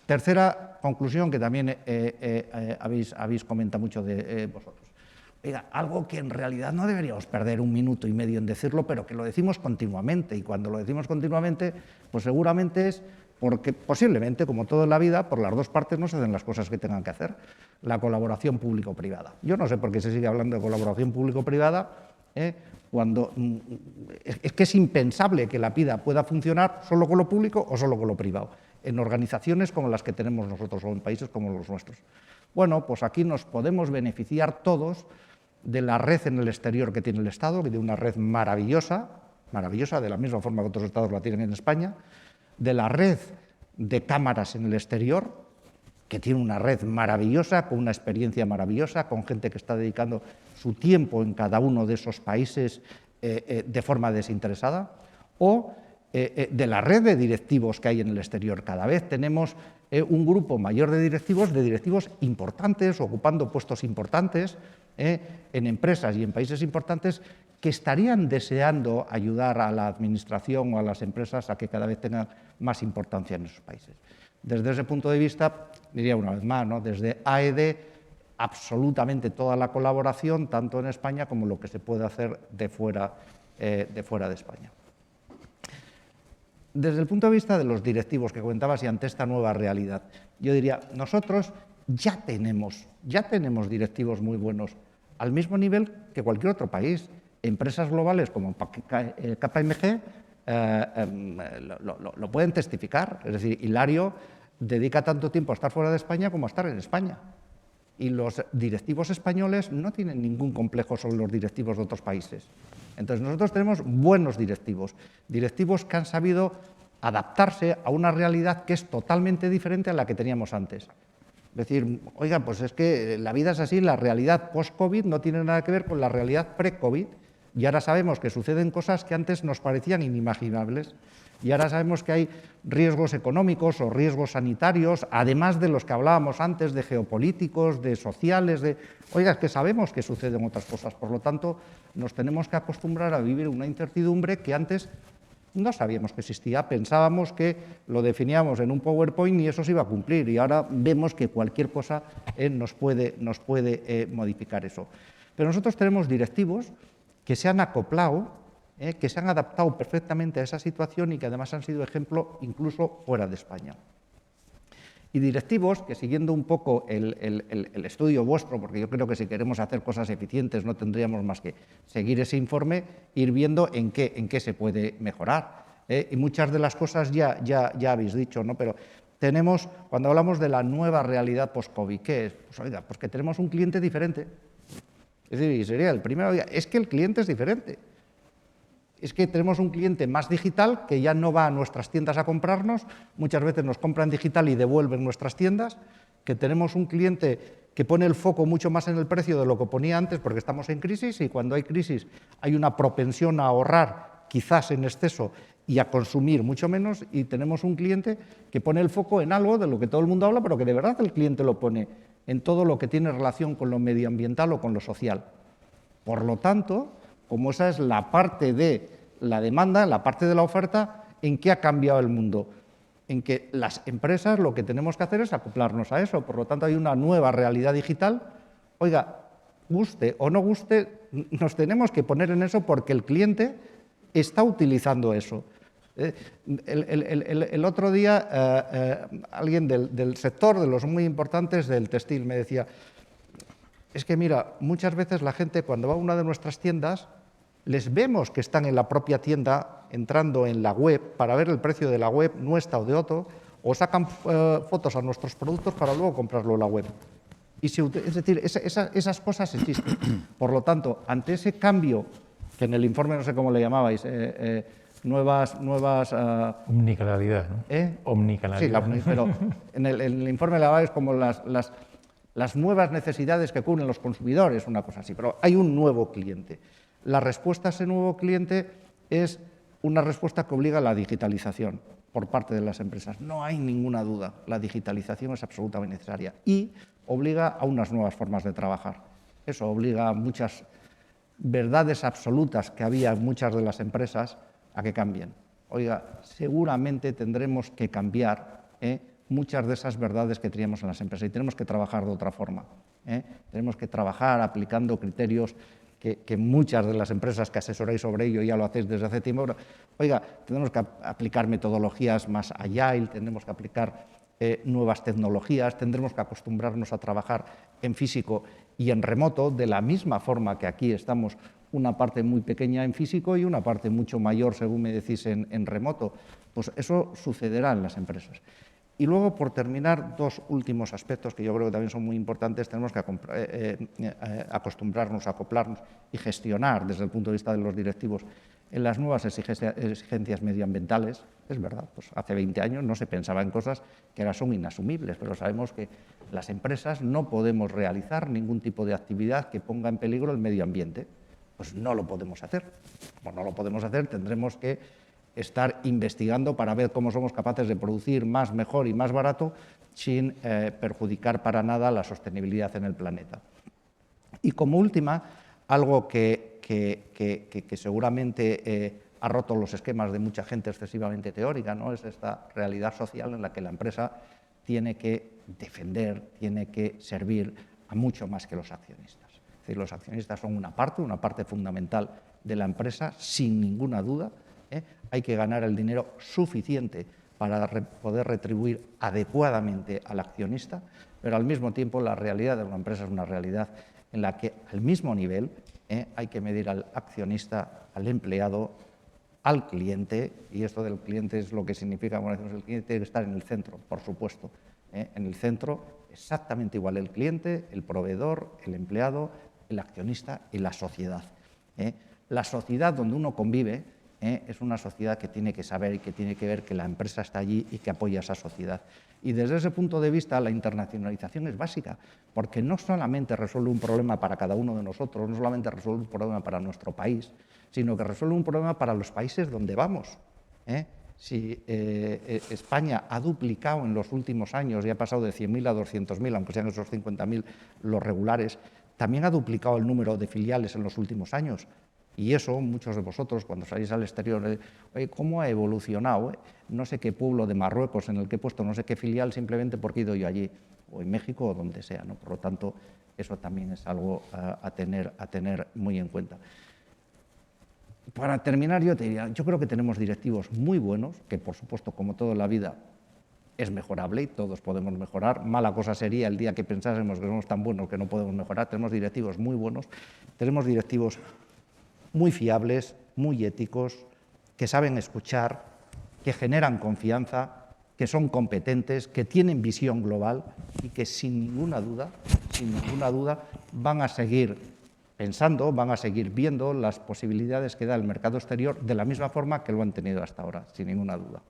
Tercera conclusión que también habéis comentado mucho de vosotros. Oiga, algo que en realidad no deberíamos perder 1 minuto y medio en decirlo, pero que lo decimos continuamente. Y cuando lo decimos continuamente, pues seguramente es porque posiblemente, como todo en la vida, por las dos partes no se hacen las cosas que tengan que hacer. La colaboración público-privada. Yo no sé por qué se sigue hablando de colaboración público-privada, cuando es que es impensable que la vida pueda funcionar solo con lo público o solo con lo privado, en organizaciones como las que tenemos nosotros o en países como los nuestros. Bueno, pues aquí nos podemos beneficiar todos de la red en el exterior que tiene el Estado, que tiene una red maravillosa, maravillosa, de la misma forma que otros estados la tienen en España, de la red de cámaras en el exterior, que tiene una red maravillosa, con una experiencia maravillosa, con gente que está dedicando su tiempo en cada uno de esos países de forma desinteresada, o de la red de directivos que hay en el exterior. Cada vez tenemos un grupo mayor de directivos importantes, ocupando puestos importantes en empresas y en países importantes, que estarían deseando ayudar a la administración o a las empresas a que cada vez tengan más importancia en esos países. Desde ese punto de vista, diría una vez más, ¿no?, desde AED, absolutamente toda la colaboración, tanto en España como lo que se puede hacer de fuera de España. Desde el punto de vista de los directivos que comentabas y ante esta nueva realidad, yo diría, nosotros ya tenemos directivos muy buenos, al mismo nivel que cualquier otro país. Empresas globales como KPMG lo pueden testificar. Es decir, Hilario dedica tanto tiempo a estar fuera de España como a estar en España. Y los directivos españoles no tienen ningún complejo sobre los directivos de otros países. Entonces, nosotros tenemos buenos directivos que han sabido adaptarse a una realidad que es totalmente diferente a la que teníamos antes. Es decir, oiga, pues es que la vida es así, la realidad post-COVID no tiene nada que ver con la realidad pre-COVID. Y ahora sabemos que suceden cosas que antes nos parecían inimaginables. Y ahora sabemos que hay riesgos económicos o riesgos sanitarios, además de los que hablábamos antes, de geopolíticos, de sociales, Oiga, es que sabemos que suceden otras cosas. Por lo tanto, nos tenemos que acostumbrar a vivir una incertidumbre que antes no sabíamos que existía. Pensábamos que lo definíamos en un PowerPoint y eso se iba a cumplir. Y ahora vemos que cualquier cosa nos puede modificar eso. Pero nosotros tenemos directivos que se han acoplado, que se han adaptado perfectamente a esa situación y que además han sido ejemplo incluso fuera de España. Y directivos que, siguiendo un poco el estudio vuestro, porque yo creo que si queremos hacer cosas eficientes no tendríamos más que seguir ese informe, ir viendo en qué se puede mejorar. Y muchas de las cosas ya habéis dicho, ¿no? Pero tenemos, cuando hablamos de la nueva realidad post-COVID, ¿qué es? Pues oiga, pues que tenemos un cliente diferente. Es decir, y sería el primero, oiga, es que el cliente es diferente. Es que tenemos un cliente más digital que ya no va a nuestras tiendas a comprarnos, muchas veces nos compran digital y devuelven nuestras tiendas, que tenemos un cliente que pone el foco mucho más en el precio de lo que ponía antes porque estamos en crisis y cuando hay crisis hay una propensión a ahorrar quizás en exceso y a consumir mucho menos, y tenemos un cliente que pone el foco en algo de lo que todo el mundo habla, pero que de verdad el cliente lo pone en todo lo que tiene relación con lo medioambiental o con lo social. Por lo tanto, como esa es la parte de la demanda, la parte de la oferta, ¿en qué ha cambiado el mundo? En que las empresas lo que tenemos que hacer es acoplarnos a eso. Por lo tanto, hay una nueva realidad digital. Oiga, guste o no guste, nos tenemos que poner en eso porque el cliente está utilizando eso. El otro día, alguien del sector, de los muy importantes del textil, me decía, es que mira, muchas veces la gente cuando va a una de nuestras tiendas, les vemos que están en la propia tienda, entrando en la web para ver el precio de la web nuestra o de otro, o sacan fotos a nuestros productos para luego comprarlo en la web. Es decir, esas cosas existen. Por lo tanto, ante ese cambio, que en el informe no sé cómo le llamabais, nuevas omnicanalidad, ¿no? Omnicanalidad. Sí, pero en el informe le llamabais como las nuevas necesidades que cubren los consumidores, una cosa así, pero hay un nuevo cliente. La respuesta a ese nuevo cliente es una respuesta que obliga a la digitalización por parte de las empresas. No hay ninguna duda, la digitalización es absolutamente necesaria y obliga a unas nuevas formas de trabajar. Eso obliga a muchas verdades absolutas que había en muchas de las empresas a que cambien. Oiga, seguramente tendremos que cambiar muchas de esas verdades que teníamos en las empresas y tenemos que trabajar de otra forma. Tenemos que trabajar aplicando criterios que muchas de las empresas que asesoráis sobre ello ya lo hacéis desde hace tiempo. Oiga, tenemos que aplicar metodologías más agile, tenemos que aplicar nuevas tecnologías, tendremos que acostumbrarnos a trabajar en físico y en remoto, de la misma forma que aquí estamos una parte muy pequeña en físico y una parte mucho mayor, según me decís, en remoto. Pues eso sucederá en las empresas. Y luego, por terminar, dos últimos aspectos que yo creo que también son muy importantes. Tenemos que acostumbrarnos, acoplarnos y gestionar, desde el punto de vista de los directivos, en las nuevas exigencias medioambientales. Es verdad, pues hace 20 años no se pensaba en cosas que ahora son inasumibles, pero sabemos que las empresas no podemos realizar ningún tipo de actividad que ponga en peligro el medio ambiente. Pues no lo podemos hacer. Como no lo podemos hacer, tendremos que estar investigando para ver cómo somos capaces de producir más, mejor y más barato sin perjudicar para nada la sostenibilidad en el planeta. Y como última, algo que seguramente ha roto los esquemas de mucha gente excesivamente teórica, ¿no? Es esta realidad social en la que la empresa tiene que defender, tiene que servir a mucho más que los accionistas. Es decir, los accionistas son una parte fundamental de la empresa, sin ninguna duda. Hay que ganar el dinero suficiente para poder retribuir adecuadamente al accionista, pero al mismo tiempo la realidad de una empresa es una realidad en la que al mismo nivel hay que medir al accionista, al empleado, al cliente, y esto del cliente es lo que significa, bueno, el cliente tiene que estar en el centro, por supuesto, en el centro exactamente igual el cliente, el proveedor, el empleado, el accionista y la sociedad. La sociedad donde uno convive es una sociedad que tiene que saber y que tiene que ver que la empresa está allí y que apoya a esa sociedad. Y desde ese punto de vista la internacionalización es básica, porque no solamente resuelve un problema para cada uno de nosotros, no solamente resuelve un problema para nuestro país, sino que resuelve un problema para los países donde vamos. Si España ha duplicado en los últimos años y ha pasado de 100.000 a 200.000, aunque sean esos 50.000 los regulares, también ha duplicado el número de filiales en los últimos años. Y eso, muchos de vosotros, cuando salís al exterior, oye, ¿cómo ha evolucionado? No sé qué pueblo de Marruecos en el que he puesto no sé qué filial simplemente porque he ido yo allí, o en México o donde sea, ¿no? Por lo tanto, eso también es algo a tener muy en cuenta. Para terminar, yo te diría, yo creo que tenemos directivos muy buenos, que por supuesto, como todo en la vida, es mejorable y todos podemos mejorar. Mala cosa sería el día que pensásemos que somos tan buenos que no podemos mejorar. Tenemos directivos muy buenos, tenemos directivos muy fiables, muy éticos, que saben escuchar, que generan confianza, que son competentes, que tienen visión global y que sin ninguna duda, van a seguir pensando, van a seguir viendo las posibilidades que da el mercado exterior de la misma forma que lo han tenido hasta ahora, sin ninguna duda.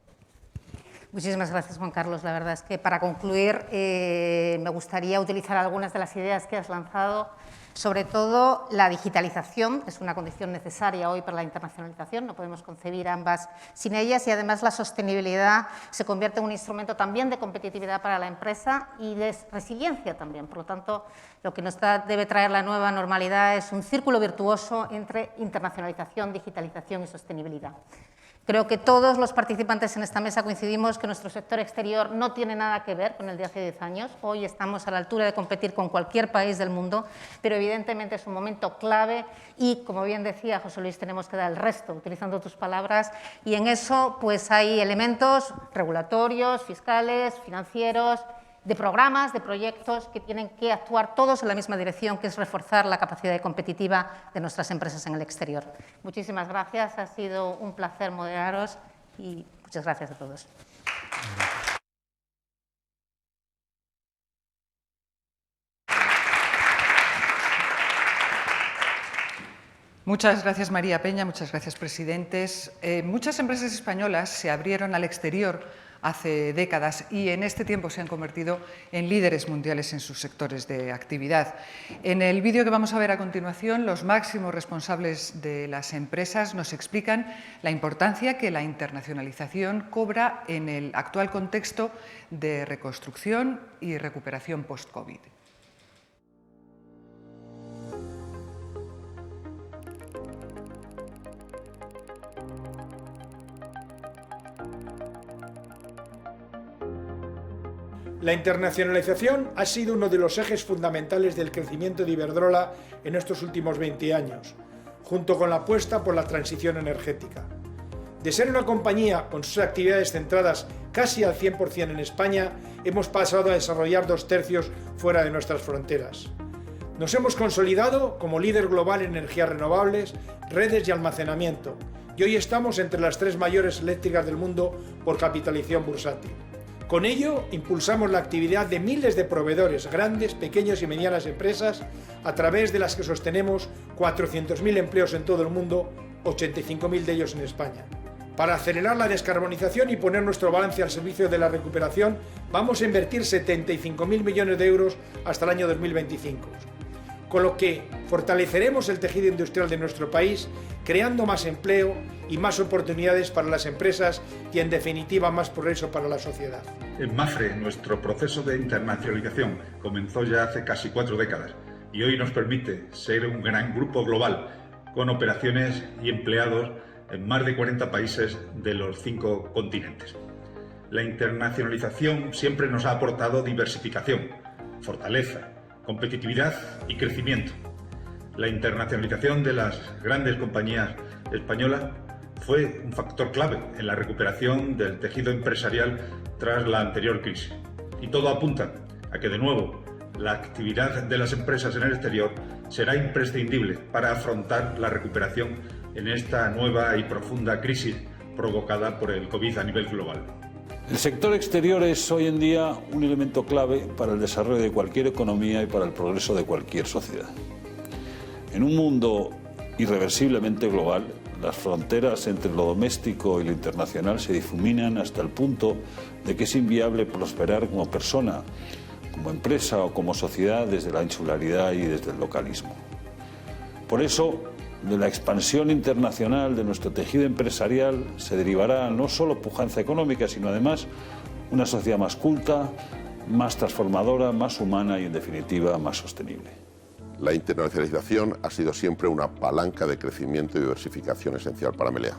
Muchísimas gracias, Juan Carlos. La verdad es que para concluir me gustaría utilizar algunas de las ideas que has lanzado. Sobre todo, la digitalización es una condición necesaria hoy para la internacionalización, no podemos concebir ambas sin ellas, y además la sostenibilidad se convierte en un instrumento también de competitividad para la empresa y de resiliencia también. Por lo tanto, lo que nos debe traer la nueva normalidad es un círculo virtuoso entre internacionalización, digitalización y sostenibilidad. Creo que todos los participantes en esta mesa coincidimos que nuestro sector exterior no tiene nada que ver con el de hace 10 años. Hoy estamos a la altura de competir con cualquier país del mundo, pero evidentemente es un momento clave y, como bien decía José Luis, tenemos que dar el resto, utilizando tus palabras, y en eso pues hay elementos regulatorios, fiscales, financieros, de programas, de proyectos que tienen que actuar todos en la misma dirección, que es reforzar la capacidad competitiva de nuestras empresas en el exterior. Muchísimas gracias, ha sido un placer moderaros y muchas gracias a todos. Muchas gracias, María Peña, muchas gracias, presidentes. Muchas empresas españolas se abrieron al exterior hace décadas y en este tiempo se han convertido en líderes mundiales en sus sectores de actividad. En el vídeo que vamos a ver a continuación, los máximos responsables de las empresas nos explican la importancia que la internacionalización cobra en el actual contexto de reconstrucción y recuperación post-COVID. La internacionalización ha sido uno de los ejes fundamentales del crecimiento de Iberdrola en estos últimos 20 años, junto con la apuesta por la transición energética. De ser una compañía con sus actividades centradas casi al 100% en España, hemos pasado a desarrollar 2/3 fuera de nuestras fronteras. Nos hemos consolidado como líder global en energías renovables, redes y almacenamiento, y hoy estamos entre las 3 mayores eléctricas del mundo por capitalización bursátil. Con ello, impulsamos la actividad de miles de proveedores, grandes, pequeñas y medianas empresas, a través de las que sostenemos 400.000 empleos en todo el mundo, 85.000 de ellos en España. Para acelerar la descarbonización y poner nuestro balance al servicio de la recuperación, vamos a invertir 75.000 millones de euros hasta el año 2025, con lo que fortaleceremos el tejido industrial de nuestro país, creando más empleo y más oportunidades para las empresas y, en definitiva, más progreso para la sociedad. En Mafre, nuestro proceso de internacionalización comenzó ya hace casi 4 décadas y hoy nos permite ser un gran grupo global con operaciones y empleados en más de 40 países de los 5 continentes. La internacionalización siempre nos ha aportado diversificación, fortaleza, competitividad y crecimiento. La internacionalización de las grandes compañías españolas fue un factor clave en la recuperación del tejido empresarial tras la anterior crisis. Y todo apunta a que, de nuevo, la actividad de las empresas en el exterior será imprescindible para afrontar la recuperación en esta nueva y profunda crisis provocada por el COVID a nivel global. El sector exterior es hoy en día un elemento clave para el desarrollo de cualquier economía y para el progreso de cualquier sociedad. En un mundo irreversiblemente global, las fronteras entre lo doméstico y lo internacional se difuminan hasta el punto de que es inviable prosperar como persona, como empresa o como sociedad desde la insularidad y desde el localismo. Por eso, de la expansión internacional de nuestro tejido empresarial se derivará no solo pujanza económica, sino además una sociedad más culta, más transformadora, más humana y, en definitiva, más sostenible. La internacionalización ha sido siempre una palanca de crecimiento y diversificación esencial para Melea,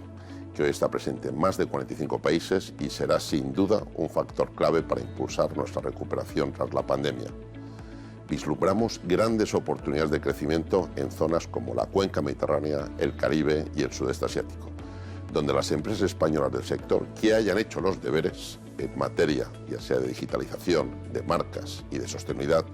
que hoy está presente en más de 45 países y será sin duda un factor clave para impulsar nuestra recuperación tras la pandemia. Vislumbramos grandes oportunidades de crecimiento en zonas como la cuenca mediterránea, el Caribe y el sudeste asiático, donde las empresas españolas del sector que hayan hecho los deberes en materia, ya sea de digitalización, de marcas y de sostenibilidad,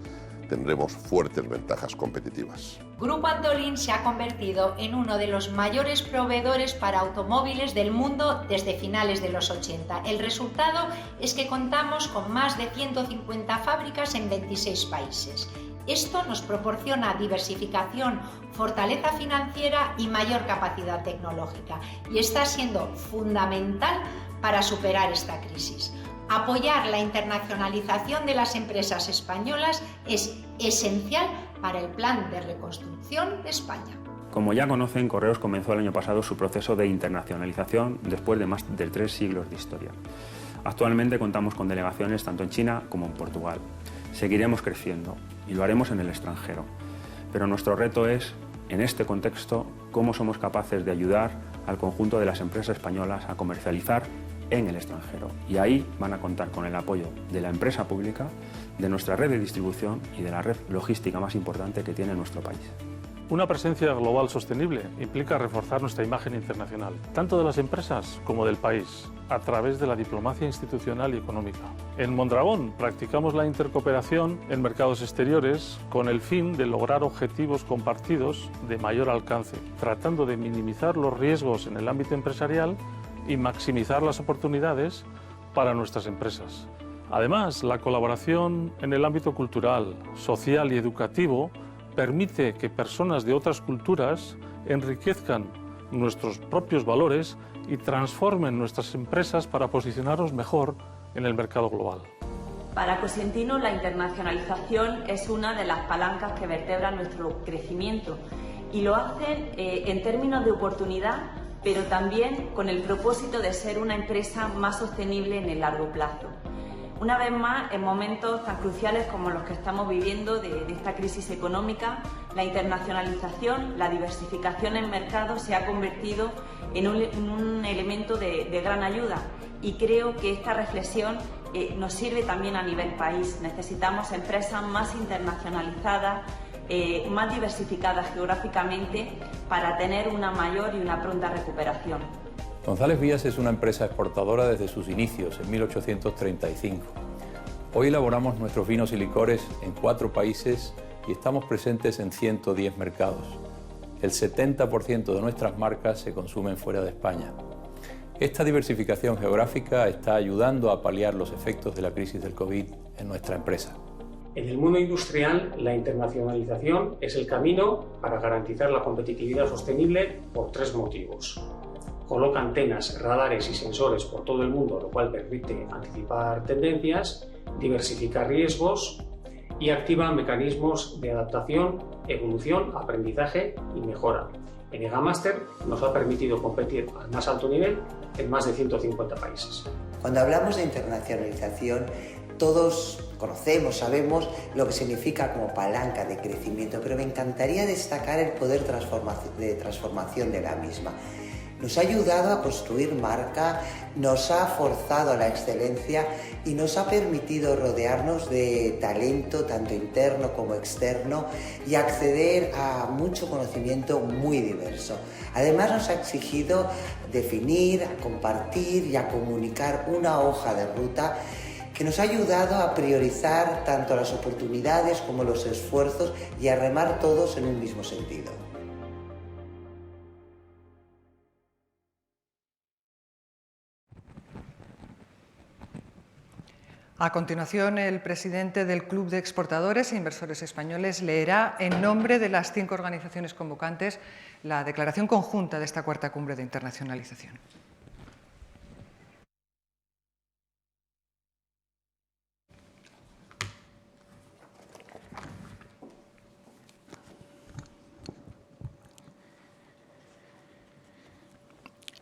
tendremos fuertes ventajas competitivas. Grupo Antolín se ha convertido en uno de los mayores proveedores para automóviles del mundo desde finales de los 80. El resultado es que contamos con más de 150 fábricas en 26 países. Esto nos proporciona diversificación, fortaleza financiera y mayor capacidad tecnológica, y está siendo fundamental para superar esta crisis. Apoyar la internacionalización de las empresas españolas es esencial para el plan de reconstrucción de España. Como ya conocen, Correos comenzó el año pasado su proceso de internacionalización después de más de 3 siglos de historia. Actualmente contamos con delegaciones tanto en China como en Portugal. Seguiremos creciendo y lo haremos en el extranjero. Pero nuestro reto es, en este contexto, cómo somos capaces de ayudar al conjunto de las empresas españolas a comercializar en el extranjero. Y ahí van a contar con el apoyo de la empresa pública, de nuestra red de distribución y de la red logística más importante que tiene nuestro país. Una presencia global sostenible implica reforzar nuestra imagen internacional, tanto de las empresas como del país, a través de la diplomacia institucional y económica. En Mondragón practicamos la intercooperación en mercados exteriores con el fin de lograr objetivos compartidos de mayor alcance, tratando de minimizar los riesgos en el ámbito empresarial y maximizar las oportunidades para nuestras empresas. Además, la colaboración en el ámbito cultural, social y educativo permite que personas de otras culturas enriquezcan nuestros propios valores y transformen nuestras empresas para posicionarnos mejor en el mercado global. Para Cosentino, la internacionalización es una de las palancas que vertebran nuestro crecimiento y lo hacen en términos de oportunidad, pero también con el propósito de ser una empresa más sostenible en el largo plazo. Una vez más, en momentos tan cruciales como los que estamos viviendo de esta crisis económica, la internacionalización, la diversificación en mercados se ha convertido en un elemento de gran ayuda, y creo que esta reflexión nos sirve también a nivel país. Necesitamos empresas más internacionalizadas, más diversificadas geográficamente, para tener una mayor y una pronta recuperación. González Vías es una empresa exportadora desde sus inicios, en 1835. Hoy elaboramos nuestros vinos y licores en 4 países y estamos presentes en 110 mercados. El 70% de nuestras marcas se consumen fuera de España. Esta diversificación geográfica está ayudando a paliar los efectos de la crisis del COVID en nuestra empresa. En el mundo industrial, la internacionalización es el camino para garantizar la competitividad sostenible por 3 motivos. Coloca antenas, radares y sensores por todo el mundo, lo cual permite anticipar tendencias, diversificar riesgos y activa mecanismos de adaptación, evolución, aprendizaje y mejora. Enega Master nos ha permitido competir al más alto nivel en más de 150 países. Cuando hablamos de internacionalización, todos conocemos, sabemos lo que significa como palanca de crecimiento, pero me encantaría destacar el poder de transformación de la misma. Nos ha ayudado a construir marca, nos ha forzado a la excelencia y nos ha permitido rodearnos de talento tanto interno como externo y acceder a mucho conocimiento muy diverso. Además nos ha exigido definir, a compartir y a comunicar una hoja de ruta que nos ha ayudado a priorizar tanto las oportunidades como los esfuerzos y a remar todos en un mismo sentido. A continuación, el presidente del Club de Exportadores e Inversores Españoles leerá en nombre de las 5 organizaciones convocantes la declaración conjunta de esta 4ª Cumbre de Internacionalización.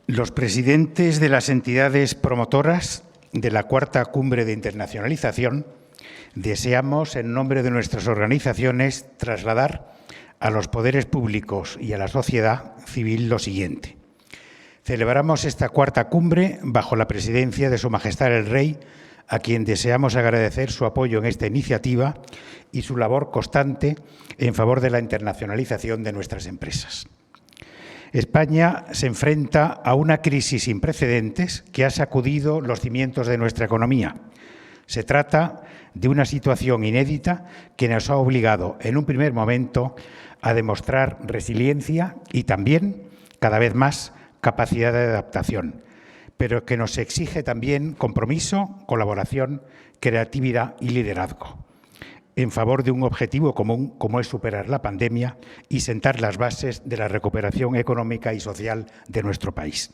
Los presidentes de las entidades promotoras de la 4ª Cumbre de Internacionalización deseamos, en nombre de nuestras organizaciones, trasladar a los poderes públicos y a la sociedad civil lo siguiente. Celebramos esta 4ª Cumbre bajo la presidencia de Su Majestad el Rey, a quien deseamos agradecer su apoyo en esta iniciativa y su labor constante en favor de la internacionalización de nuestras empresas. España se enfrenta a una crisis sin precedentes que ha sacudido los cimientos de nuestra economía. Se trata de una situación inédita que nos ha obligado en un primer momento a demostrar resiliencia y también, cada vez más, capacidad de adaptación, pero que nos exige también compromiso, colaboración, creatividad y liderazgo, en favor de un objetivo común como es superar la pandemia y sentar las bases de la recuperación económica y social de nuestro país.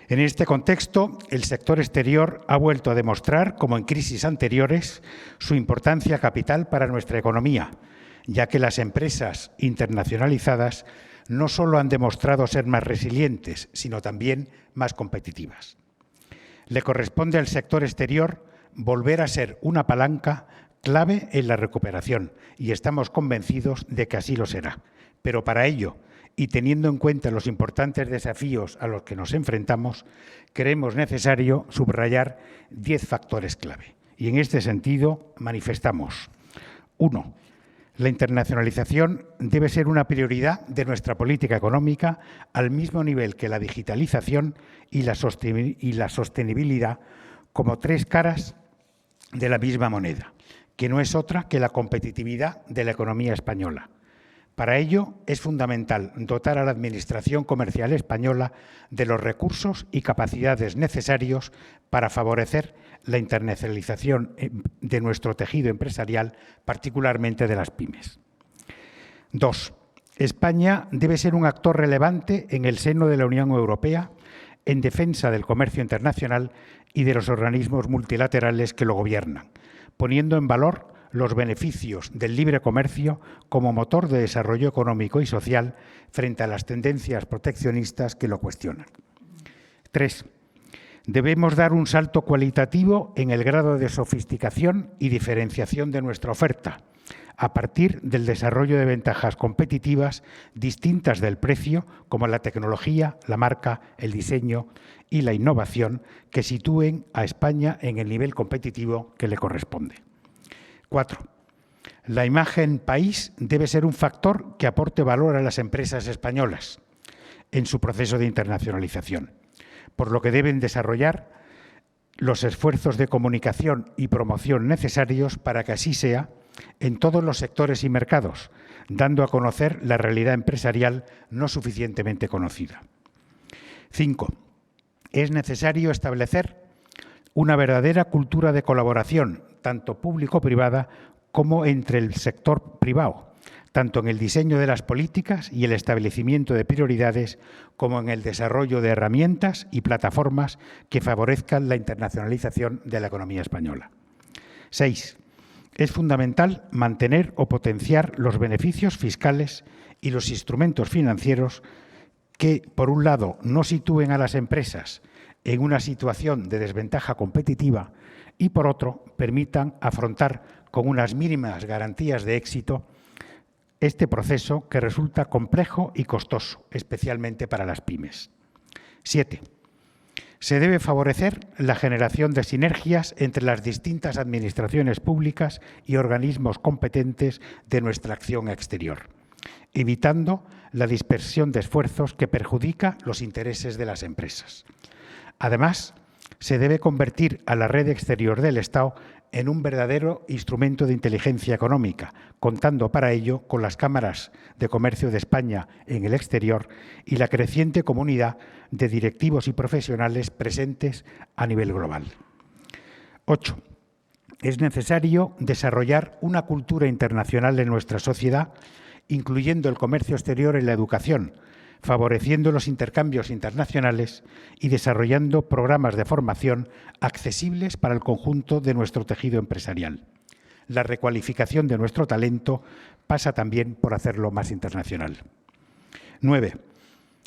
En este contexto, el sector exterior ha vuelto a demostrar, como en crisis anteriores, su importancia capital para nuestra economía, ya que las empresas internacionalizadas no solo han demostrado ser más resilientes, sino también más competitivas. Le corresponde al sector exterior volver a ser una palanca clave en la recuperación y estamos convencidos de que así lo será. Pero para ello, y teniendo en cuenta los importantes desafíos a los que nos enfrentamos, creemos necesario subrayar 10 factores clave. Y en este sentido manifestamos: 1. La internacionalización debe ser una prioridad de nuestra política económica al mismo nivel que la digitalización y la sostenibilidad, como 3 caras de la misma moneda, que no es otra que la competitividad de la economía española. Para ello es fundamental dotar a la Administración comercial española de los recursos y capacidades necesarios para favorecer la internacionalización de nuestro tejido empresarial, particularmente de las pymes. 2. España debe ser un actor relevante en el seno de la Unión Europea en defensa del comercio internacional y de los organismos multilaterales que lo gobiernan, poniendo en valor los beneficios del libre comercio como motor de desarrollo económico y social frente a las tendencias proteccionistas que lo cuestionan. 3. Debemos dar un salto cualitativo en el grado de sofisticación y diferenciación de nuestra oferta, a partir del desarrollo de ventajas competitivas distintas del precio, como la tecnología, la marca, el diseño y la innovación, que sitúen a España en el nivel competitivo que le corresponde. 4. La imagen país debe ser un factor que aporte valor a las empresas españolas en su proceso de internacionalización, por lo que deben desarrollar los esfuerzos de comunicación y promoción necesarios para que así sea en todos los sectores y mercados, dando a conocer la realidad empresarial no suficientemente conocida. 5. Es necesario establecer una verdadera cultura de colaboración, tanto público-privada como entre el sector privado, tanto en el diseño de las políticas y el establecimiento de prioridades, como en el desarrollo de herramientas y plataformas que favorezcan la internacionalización de la economía española. 6. Es fundamental mantener o potenciar los beneficios fiscales y los instrumentos financieros que, por un lado, no sitúen a las empresas en una situación de desventaja competitiva y, por otro, permitan afrontar con unas mínimas garantías de éxito este proceso que resulta complejo y costoso, especialmente para las pymes. 7. Se debe favorecer la generación de sinergias entre las distintas administraciones públicas y organismos competentes de nuestra acción exterior, evitando la dispersión de esfuerzos que perjudica los intereses de las empresas. Además, se debe convertir a la red exterior del Estado en un verdadero instrumento de inteligencia económica, contando para ello con las cámaras de comercio de España en el exterior y la creciente comunidad de directivos y profesionales presentes a nivel global. 8. Es necesario desarrollar una cultura internacional en nuestra sociedad, incluyendo el comercio exterior en la educación, favoreciendo los intercambios internacionales y desarrollando programas de formación accesibles para el conjunto de nuestro tejido empresarial. La recualificación de nuestro talento pasa también por hacerlo más internacional. 9.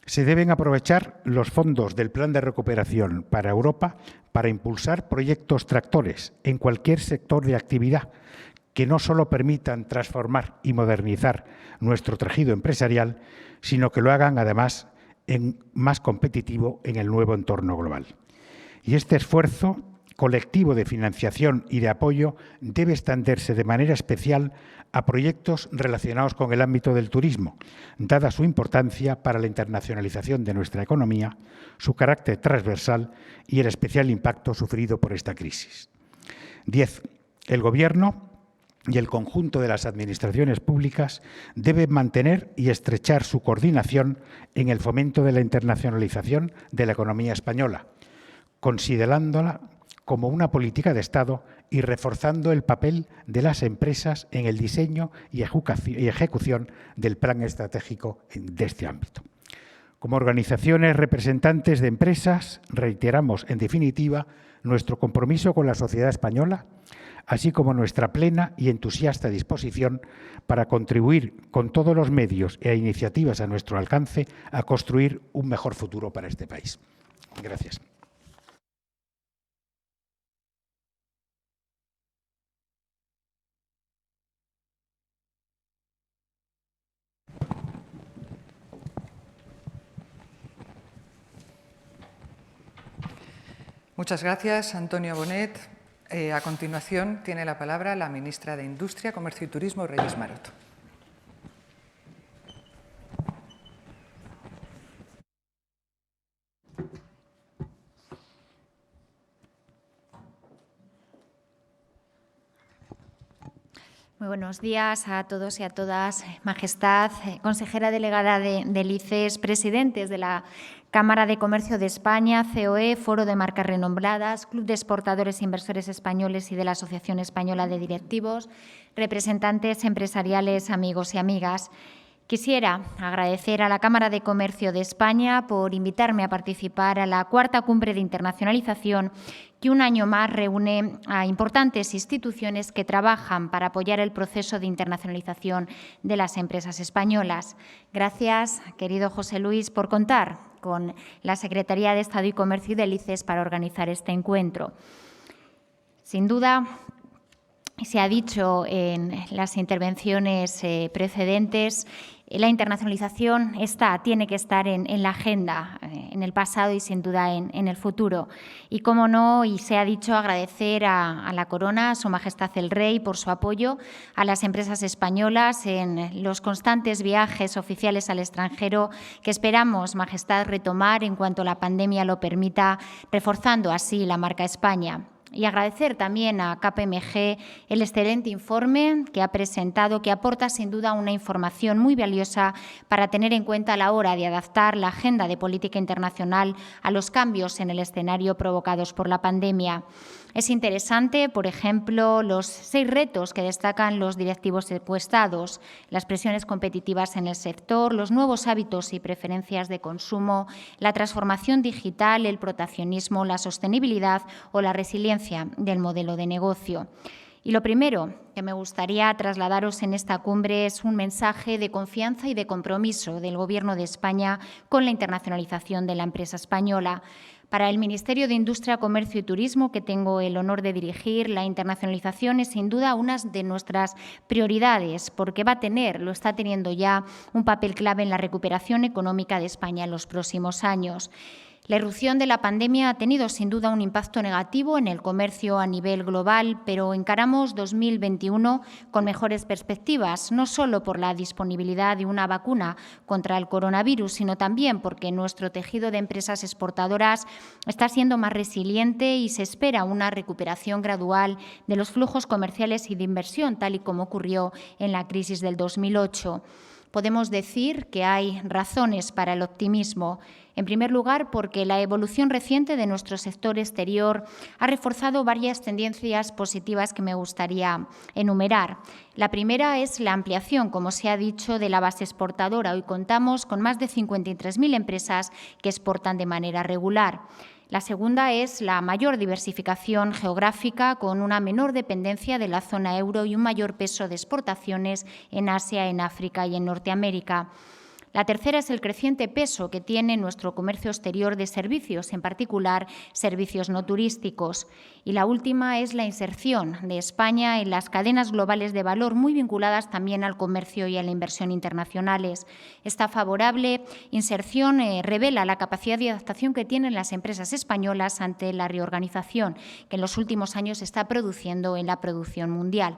Se deben aprovechar los fondos del Plan de Recuperación para Europa para impulsar proyectos tractores en cualquier sector de actividad que no solo permitan transformar y modernizar nuestro tejido empresarial, sino que lo hagan, además, más competitivo en el nuevo entorno global. Y este esfuerzo colectivo de financiación y de apoyo debe extenderse de manera especial a proyectos relacionados con el ámbito del turismo, dada su importancia para la internacionalización de nuestra economía, su carácter transversal y el especial impacto sufrido por esta crisis. 10. El Gobierno y el conjunto de las administraciones públicas deben mantener y estrechar su coordinación en el fomento de la internacionalización de la economía española, considerándola como una política de Estado y reforzando el papel de las empresas en el diseño y ejecución del plan estratégico de este ámbito. Como organizaciones representantes de empresas, reiteramos, en definitiva, nuestro compromiso con la sociedad española, así como nuestra plena y entusiasta disposición para contribuir con todos los medios e iniciativas a nuestro alcance a construir un mejor futuro para este país. Gracias. Muchas gracias, Antonio Bonet. A continuación, tiene la palabra la ministra de Industria, Comercio y Turismo, Reyes Maroto. Muy buenos días a todos y a todas. Majestad, consejera delegada del ICES, presidentes de la Cámara de Comercio de España, COE, Foro de Marcas Renombradas, Club de Exportadores e Inversores Españoles y de la Asociación Española de Directivos, representantes empresariales, amigos y amigas. Quisiera agradecer a la Cámara de Comercio de España por invitarme a participar a la cuarta cumbre de internacionalización que un año más reúne a importantes instituciones que trabajan para apoyar el proceso de internacionalización de las empresas españolas. Gracias, querido José Luis, por contar con la Secretaría de Estado y Comercio y del ICES para organizar este encuentro. Sin duda, se ha dicho en las intervenciones precedentes, la internacionalización tiene que estar en la agenda, en el pasado y sin duda en el futuro. Y cómo no, y se ha dicho, agradecer a la Corona, a Su Majestad el Rey, por su apoyo a las empresas españolas en los constantes viajes oficiales al extranjero que esperamos, Majestad, retomar en cuanto la pandemia lo permita, reforzando así la marca España. Y agradecer también a KPMG el excelente informe que ha presentado, que aporta sin duda una información muy valiosa para tener en cuenta a la hora de adaptar la agenda de política internacional a los cambios en el escenario provocados por la pandemia. Es interesante, por ejemplo, los 6 retos que destacan los directivos encuestados, las presiones competitivas en el sector, los nuevos hábitos y preferencias de consumo, la transformación digital, el proteccionismo, la sostenibilidad o la resiliencia del modelo de negocio. Y lo primero que me gustaría trasladaros en esta cumbre es un mensaje de confianza y de compromiso del Gobierno de España con la internacionalización de la empresa española. Para el Ministerio de Industria, Comercio y Turismo, que tengo el honor de dirigir, la internacionalización es sin duda una de nuestras prioridades, porque lo está teniendo ya un papel clave en la recuperación económica de España en los próximos años. La irrupción de la pandemia ha tenido sin duda un impacto negativo en el comercio a nivel global, pero encaramos 2021 con mejores perspectivas, no solo por la disponibilidad de una vacuna contra el coronavirus, sino también porque nuestro tejido de empresas exportadoras está siendo más resiliente y se espera una recuperación gradual de los flujos comerciales y de inversión, tal y como ocurrió en la crisis del 2008. Podemos decir que hay razones para el optimismo. En primer lugar, porque la evolución reciente de nuestro sector exterior ha reforzado varias tendencias positivas que me gustaría enumerar. La primera es la ampliación, como se ha dicho, de la base exportadora. Hoy contamos con más de 53.000 empresas que exportan de manera regular. La segunda es la mayor diversificación geográfica, con una menor dependencia de la zona euro y un mayor peso de exportaciones en Asia, en África y en Norteamérica. La tercera es el creciente peso que tiene nuestro comercio exterior de servicios, en particular servicios no turísticos. Y la última es la inserción de España en las cadenas globales de valor, muy vinculadas también al comercio y a la inversión internacionales. Esta favorable inserción revela la capacidad de adaptación que tienen las empresas españolas ante la reorganización que en los últimos años se está produciendo en la producción mundial.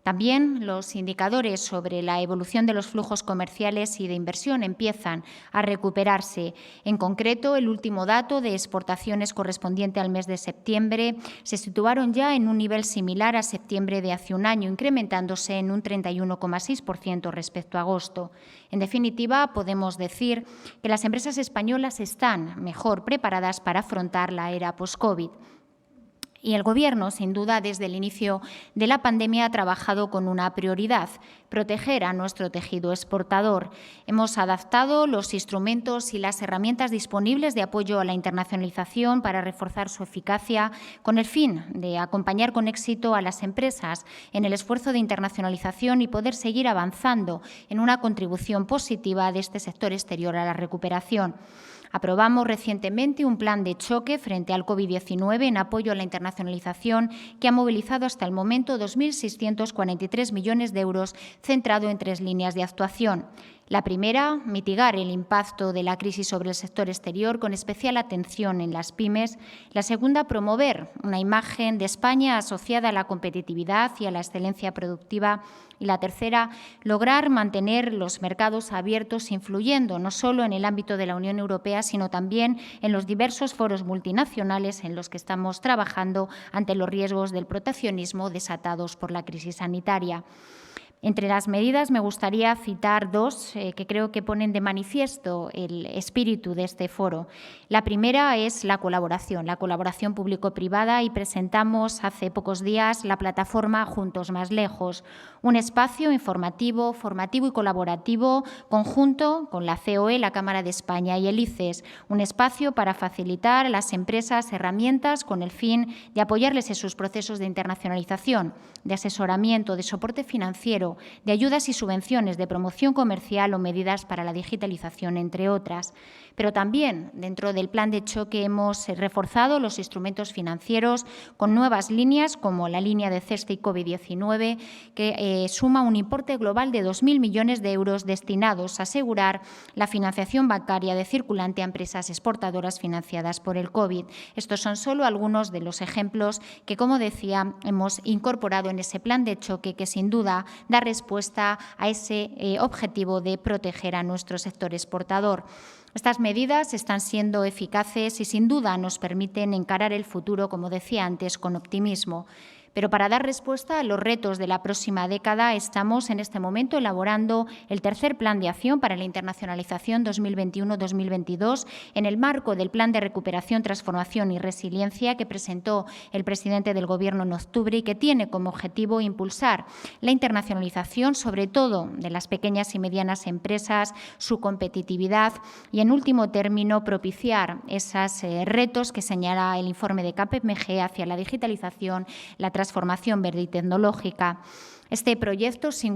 También los indicadores sobre la evolución de los flujos comerciales y de inversión empiezan a recuperarse. En concreto, el último dato de exportaciones correspondiente al mes de septiembre se situaron ya en un nivel similar a septiembre de hace un año, incrementándose en un 31,6% respecto a agosto. En definitiva, podemos decir que las empresas españolas están mejor preparadas para afrontar la era post-COVID. Y el Gobierno, sin duda, desde el inicio de la pandemia ha trabajado con una prioridad: proteger a nuestro tejido exportador. Hemos adaptado los instrumentos y las herramientas disponibles de apoyo a la internacionalización para reforzar su eficacia, con el fin de acompañar con éxito a las empresas en el esfuerzo de internacionalización y poder seguir avanzando en una contribución positiva de este sector exterior a la recuperación. Aprobamos recientemente un plan de choque frente al COVID-19 en apoyo a la internacionalización que ha movilizado hasta el momento 2.643 millones de euros, centrado en 3 líneas de actuación. La primera, mitigar el impacto de la crisis sobre el sector exterior, con especial atención en las pymes. La segunda, promover una imagen de España asociada a la competitividad y a la excelencia productiva. Y la tercera, lograr mantener los mercados abiertos, influyendo no solo en el ámbito de la Unión Europea, sino también en los diversos foros multinacionales en los que estamos trabajando ante los riesgos del proteccionismo desatados por la crisis sanitaria. Entre las medidas me gustaría citar 2 que creo que ponen de manifiesto el espíritu de este foro. La primera es la colaboración público-privada, y presentamos hace pocos días la plataforma Juntos Más Lejos, un espacio informativo, formativo y colaborativo conjunto con la COE, la Cámara de España y el ICES, un espacio para facilitar a las empresas herramientas con el fin de apoyarles en sus procesos de internacionalización, de asesoramiento, de soporte financiero, de ayudas y subvenciones, de promoción comercial o medidas para la digitalización, entre otras. Pero también, dentro del plan de choque, hemos reforzado los instrumentos financieros con nuevas líneas, como la línea de CESTE y COVID-19, que suma un importe global de 2.000 millones de euros destinados a asegurar la financiación bancaria de circulante a empresas exportadoras financiadas por el COVID. Estos son solo algunos de los ejemplos que, como decía, hemos incorporado en ese plan de choque, que sin duda da respuesta a ese objetivo de proteger a nuestro sector exportador. Estas medidas están siendo eficaces y sin duda nos permiten encarar el futuro, como decía antes, con optimismo. Pero para dar respuesta a los retos de la próxima década estamos en este momento elaborando el tercer Plan de Acción para la Internacionalización 2021-2022 en el marco del Plan de Recuperación, Transformación y Resiliencia que presentó el presidente del Gobierno en octubre y que tiene como objetivo impulsar la internacionalización, sobre todo de las pequeñas y medianas empresas, su competitividad y, en último término, propiciar esos retos que señala el informe de KPMG hacia la digitalización, la transformación verde y tecnológica. Este proyecto, sin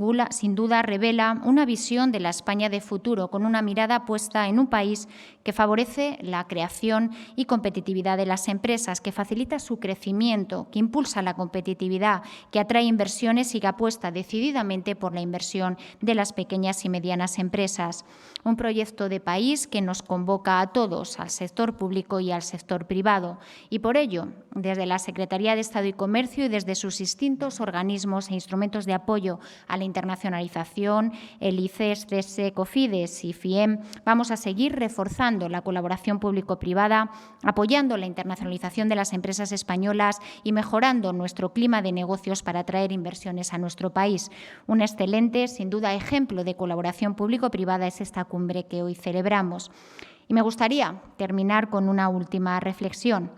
duda, revela una visión de la España de futuro, con una mirada puesta en un país que favorece la creación y competitividad de las empresas, que facilita su crecimiento, que impulsa la competitividad, que atrae inversiones y que apuesta decididamente por la inversión de las pequeñas y medianas empresas. Un proyecto de país que nos convoca a todos, al sector público y al sector privado. Y por ello, desde la Secretaría de Estado y Comercio y desde sus distintos organismos e instrumentos de apoyo a la internacionalización, el ICES, CESE, COFIDES y FIEM, vamos a seguir reforzando la colaboración público-privada, apoyando la internacionalización de las empresas españolas y mejorando nuestro clima de negocios para atraer inversiones a nuestro país. Un excelente, sin duda, ejemplo de colaboración público-privada es esta cumbre que hoy celebramos. Y me gustaría terminar con una última reflexión.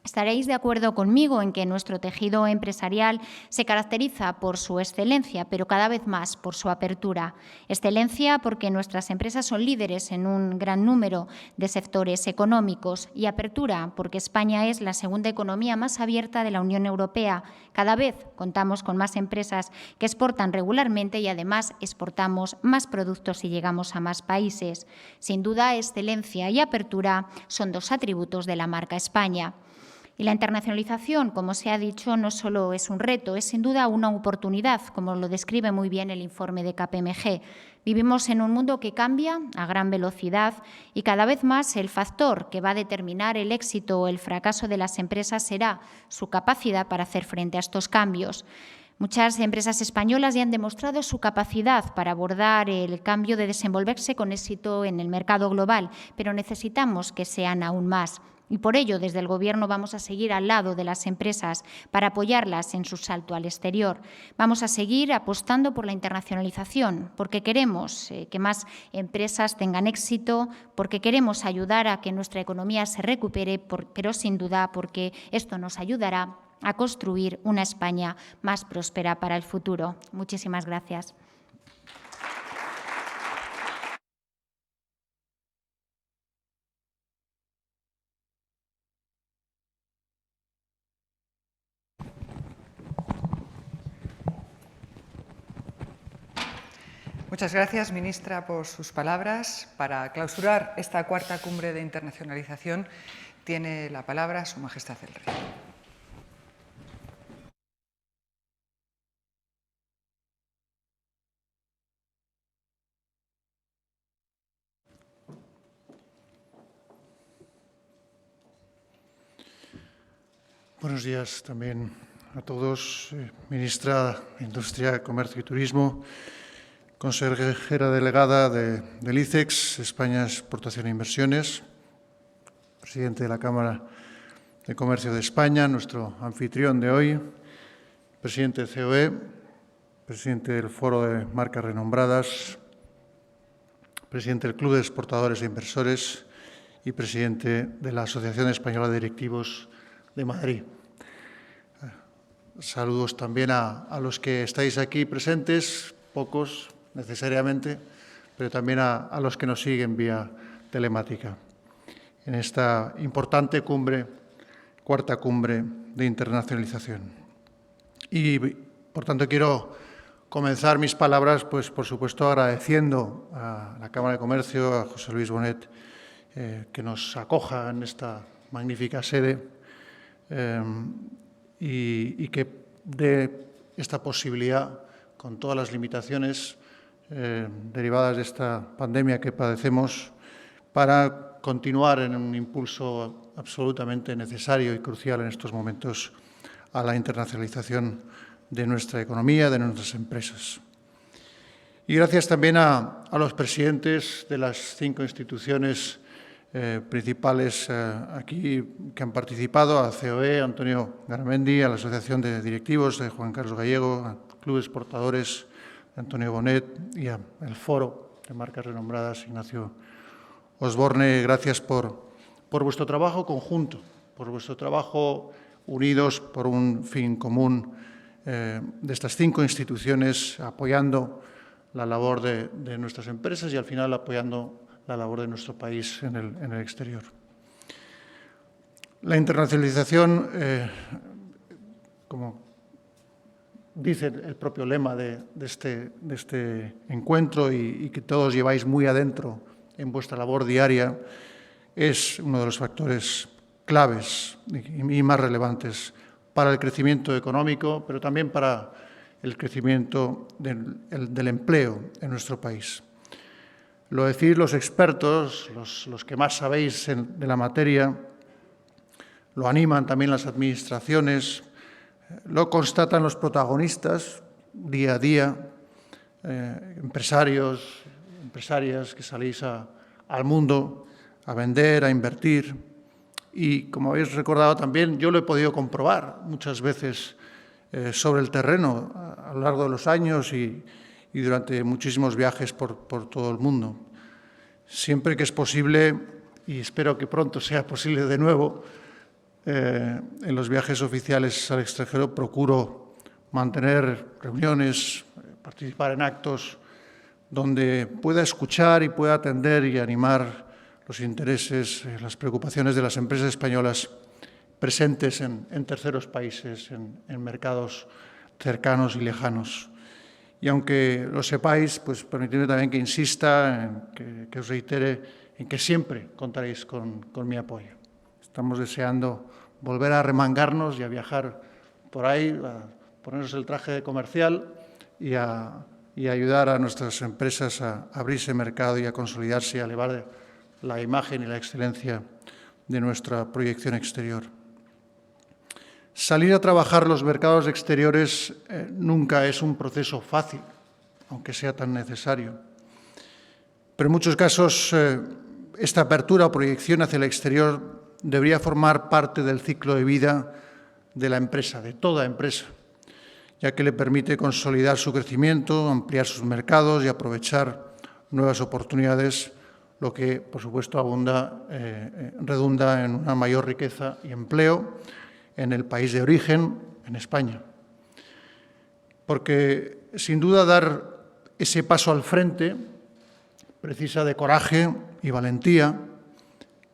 Estaréis de acuerdo conmigo en que nuestro tejido empresarial se caracteriza por su excelencia, pero cada vez más por su apertura. Excelencia porque nuestras empresas son líderes en un gran número de sectores económicos, y apertura porque España es la segunda economía más abierta de la Unión Europea. Cada vez contamos con más empresas que exportan regularmente y además exportamos más productos y llegamos a más países. Sin duda, excelencia y apertura son dos atributos de la marca España. Y la internacionalización, como se ha dicho, no solo es un reto, es sin duda una oportunidad, como lo describe muy bien el informe de KPMG. Vivimos en un mundo que cambia a gran velocidad y cada vez más el factor que va a determinar el éxito o el fracaso de las empresas será su capacidad para hacer frente a estos cambios. Muchas empresas españolas ya han demostrado su capacidad para abordar el cambio, de desenvolverse con éxito en el mercado global, pero necesitamos que sean aún más. Y por ello, desde el Gobierno vamos a seguir al lado de las empresas para apoyarlas en su salto al exterior. Vamos a seguir apostando por la internacionalización, porque queremos que más empresas tengan éxito, porque queremos ayudar a que nuestra economía se recupere, pero sin duda porque esto nos ayudará a construir una España más próspera para el futuro. Muchísimas gracias. Muchas gracias, ministra, por sus palabras. Para clausurar esta cuarta cumbre de internacionalización, tiene la palabra Su Majestad el Rey. Buenos días también a todos. Ministra de Industria, Comercio y Turismo, consejera delegada del ICEX, España Exportación e Inversiones, presidente de la Cámara de Comercio de España, nuestro anfitrión de hoy, presidente de COE, presidente del Foro de Marcas Renombradas, presidente del Club de Exportadores e Inversores y presidente de la Asociación Española de Directivos de Madrid. Saludos también a los que estáis aquí presentes, pocos necesariamente, pero también a los que nos siguen vía telemática en esta importante cumbre, cuarta cumbre de internacionalización. Y, por tanto, quiero comenzar mis palabras, pues, por supuesto, agradeciendo a la Cámara de Comercio, a José Luis Bonet, que nos acoja en esta magnífica sede y que dé esta posibilidad, con todas las limitaciones derivadas de esta pandemia que padecemos, para continuar en un impulso absolutamente necesario y crucial en estos momentos a la internacionalización de nuestra economía, de nuestras empresas. Y gracias también a los presidentes de las 5 instituciones principales aquí que han participado, a COE, Antonio Garamendi, a la Asociación de Directivos de Juan Carlos Gallego, a Club Exportadores de Antonio Bonet y al Foro de Marcas Renombradas, Ignacio Osborne. Gracias por vuestro trabajo conjunto, por vuestro trabajo unidos por un fin común de estas 5 instituciones, apoyando la labor de nuestras empresas y al final apoyando la labor de nuestro país en el exterior. La internacionalización, como dice el propio lema de este encuentro y que todos lleváis muy adentro en vuestra labor diaria, es uno de los factores claves y más relevantes para el crecimiento económico, pero también para el crecimiento del empleo en nuestro país. Lo decís los expertos, los que más sabéis de la materia, lo animan también las administraciones, lo constatan los protagonistas día a día, empresarios, empresarias que salís al mundo a vender, a invertir. Y, como habéis recordado también, yo lo he podido comprobar muchas veces sobre el terreno a lo largo de los años y durante muchísimos viajes por todo el mundo. Siempre que es posible, y espero que pronto sea posible de nuevo, en los viajes oficiales al extranjero procuro mantener reuniones, participar en actos donde pueda escuchar y pueda atender y animar los intereses, las preocupaciones de las empresas españolas presentes en terceros países, en mercados cercanos y lejanos. Y aunque lo sepáis, pues permitidme también que insista, que os reitere en que siempre contaréis con mi apoyo. Estamos deseando volver a remangarnos y a viajar por ahí, a ponernos el traje comercial y a ayudar a nuestras empresas a abrirse mercado y a consolidarse y a elevar la imagen y la excelencia de nuestra proyección exterior. Salir a trabajar los mercados exteriores nunca es un proceso fácil, aunque sea tan necesario. Pero en muchos casos esta apertura o proyección hacia el exterior debería formar parte del ciclo de vida de la empresa, de toda empresa, ya que le permite consolidar su crecimiento, ampliar sus mercados y aprovechar nuevas oportunidades, lo que, por supuesto, redunda en una mayor riqueza y empleo en el país de origen, en España. Porque, sin duda, dar ese paso al frente precisa de coraje y valentía,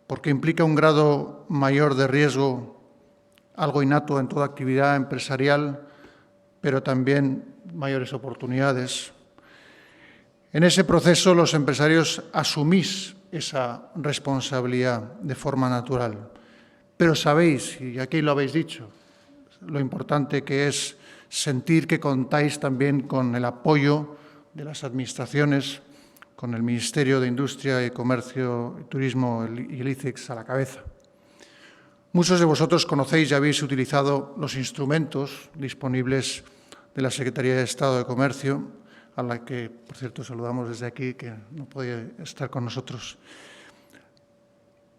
porque implica un grado mayor de riesgo, algo innato en toda actividad empresarial, pero también mayores oportunidades. En ese proceso, los empresarios asumís esa responsabilidad de forma natural. Pero sabéis, y aquí lo habéis dicho, lo importante que es sentir que contáis también con el apoyo de las administraciones, con el Ministerio de Industria y Comercio y Turismo y el ICEX a la cabeza. Muchos de vosotros conocéis y habéis utilizado los instrumentos disponibles de la Secretaría de Estado de Comercio, a la que, por cierto, saludamos desde aquí, que no podía estar con nosotros.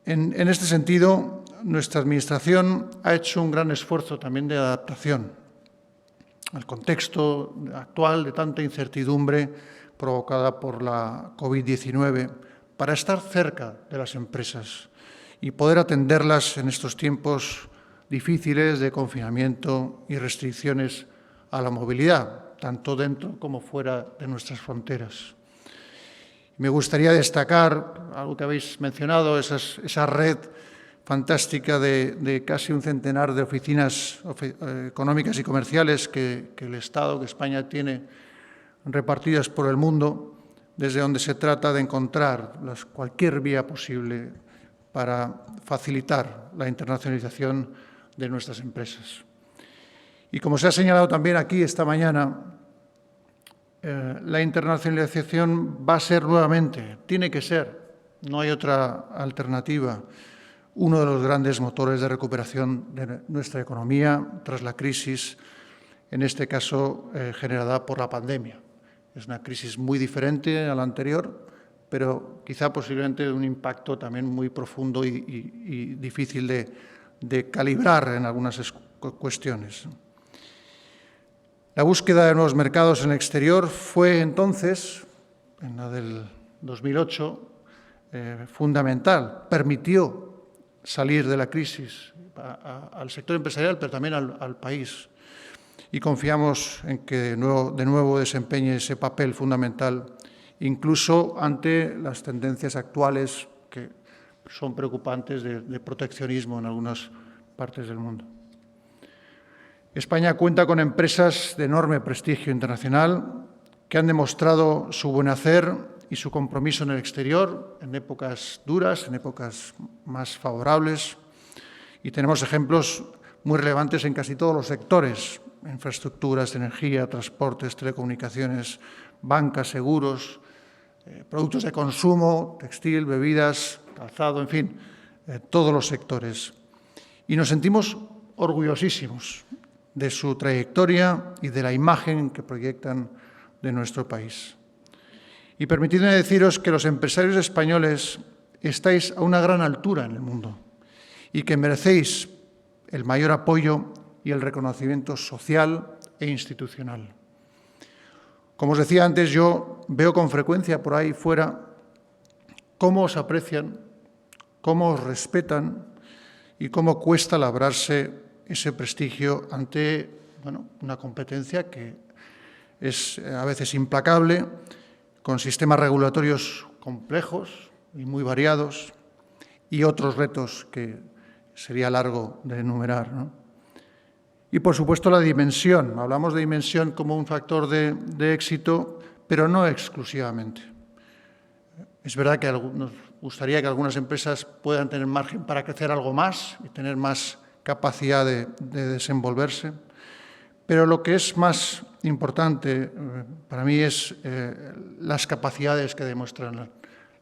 En este sentido, nuestra Administración ha hecho un gran esfuerzo también de adaptación al contexto actual de tanta incertidumbre provocada por la COVID-19 para estar cerca de las empresas y poder atenderlas en estos tiempos difíciles de confinamiento y restricciones a la movilidad, tanto dentro como fuera de nuestras fronteras. Me gustaría destacar algo que habéis mencionado, esa red fantástica de casi un centenar de oficinas económicas y comerciales que el Estado, que España tiene repartidas por el mundo, desde donde se trata de encontrar cualquier vía posible para facilitar la internacionalización de nuestras empresas. Y como se ha señalado también aquí esta mañana, la internacionalización va a ser nuevamente, tiene que ser, no hay otra alternativa, uno de los grandes motores de recuperación de nuestra economía tras la crisis, en este caso generada por la pandemia. Es una crisis muy diferente a la anterior, pero quizá posiblemente de un impacto también muy profundo y difícil de calibrar en algunas cuestiones. La búsqueda de nuevos mercados en el exterior fue entonces, en la del 2008, fundamental. Permitió salir de la crisis al sector empresarial, pero también al país. Y confiamos en que de nuevo desempeñe ese papel fundamental, incluso ante las tendencias actuales que son preocupantes de proteccionismo en algunas partes del mundo. España cuenta con empresas de enorme prestigio internacional que han demostrado su buen hacer y su compromiso en el exterior, en épocas duras, en épocas más favorables. Y tenemos ejemplos muy relevantes en casi todos los sectores: infraestructuras, energía, transportes, telecomunicaciones, bancas, seguros, productos de consumo, textil, bebidas, calzado, en fin, todos los sectores. Y nos sentimos orgullosísimos de su trayectoria y de la imagen que proyectan de nuestro país. Y permitidme deciros que los empresarios españoles estáis a una gran altura en el mundo y que merecéis el mayor apoyo y el reconocimiento social e institucional. Como os decía antes, yo veo con frecuencia por ahí fuera cómo os aprecian, cómo os respetan y cómo cuesta labrarse ese prestigio ante una competencia que es a veces implacable, con sistemas regulatorios complejos y muy variados y otros retos que sería largo de enumerar, ¿no? Y, por supuesto, la dimensión. Hablamos de dimensión como un factor de éxito, pero no exclusivamente. Es verdad que nos gustaría que algunas empresas puedan tener margen para crecer algo más y tener más capacidad de desenvolverse, pero lo que es más importante para mí es las capacidades que demuestran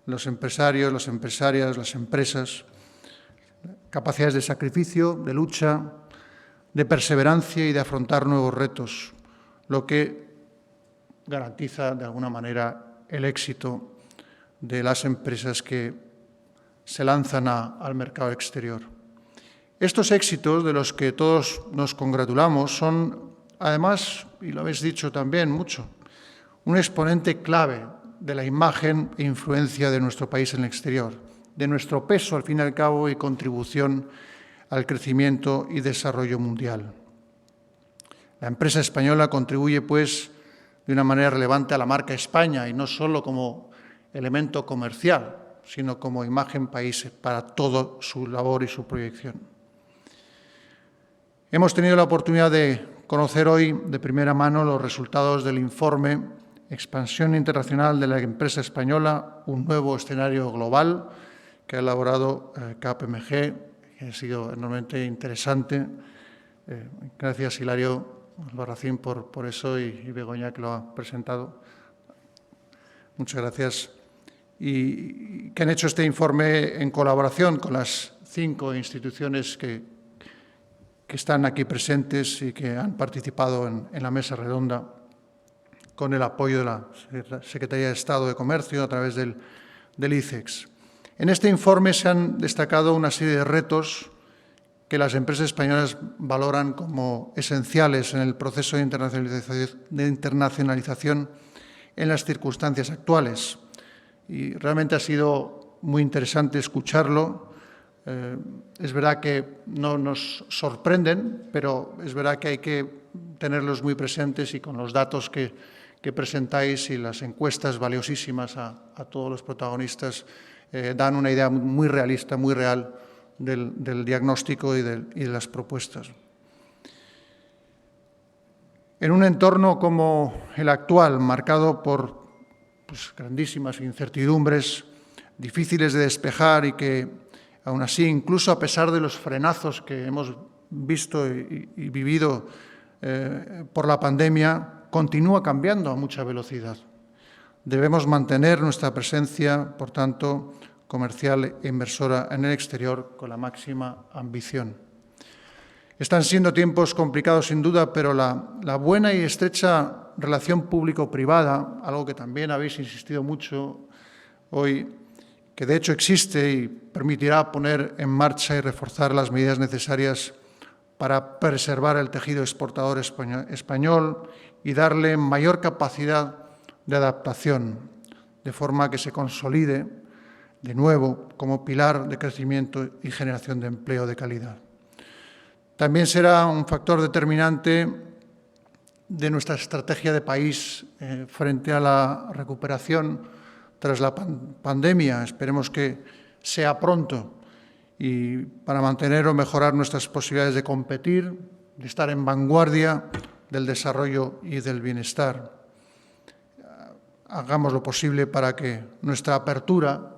los empresarios, las empresarias, las empresas, capacidades de sacrificio, de lucha, de perseverancia y de afrontar nuevos retos, lo que garantiza de alguna manera el éxito de las empresas que se lanzan al mercado exterior. Estos éxitos de los que todos nos congratulamos son, además, y lo habéis dicho también mucho, un exponente clave de la imagen e influencia de nuestro país en el exterior, de nuestro peso, al fin y al cabo, y contribución al crecimiento y desarrollo mundial. La empresa española contribuye, pues, de una manera relevante a la marca España, y no solo como elemento comercial, sino como imagen país para toda su labor y su proyección. Hemos tenido la oportunidad de conocer hoy de primera mano los resultados del informe Expansión Internacional de la Empresa Española, un nuevo escenario global, que ha elaborado KPMG, que ha sido enormemente interesante. Gracias, Hilario Albarracín, por eso, y Begoña, que lo ha presentado. Muchas gracias. Y que han hecho este informe en colaboración con las 5 instituciones que están aquí presentes y que han participado en la mesa redonda, con el apoyo de la Secretaría de Estado de Comercio a través del ICEX. En este informe se han destacado una serie de retos que las empresas españolas valoran como esenciales en el proceso de internacionalización en las circunstancias actuales. Y realmente ha sido muy interesante escucharlo. Es verdad que no nos sorprenden, pero es verdad que hay que tenerlos muy presentes, y con los datos que presentáis y las encuestas valiosísimas a todos los protagonistas dan una idea muy realista, muy real del diagnóstico y de las propuestas. En un entorno como el actual, marcado por grandísimas incertidumbres, difíciles de despejar, y que, aún así, incluso a pesar de los frenazos que hemos visto y vivido por la pandemia, continúa cambiando a mucha velocidad. Debemos mantener nuestra presencia, por tanto, comercial e inversora en el exterior con la máxima ambición. Están siendo tiempos complicados, sin duda, pero la buena y estrecha relación público-privada, algo que también habéis insistido mucho, hoy, que de hecho existe y permitirá poner en marcha y reforzar las medidas necesarias para preservar el tejido exportador español y darle mayor capacidad de adaptación, de forma que se consolide de nuevo como pilar de crecimiento y generación de empleo de calidad. También será un factor determinante de nuestra estrategia de país frente a la recuperación tras la pandemia. Esperemos que sea pronto y para mantener o mejorar nuestras posibilidades de competir, de estar en vanguardia del desarrollo y del bienestar. Hagamos lo posible para que nuestra apertura,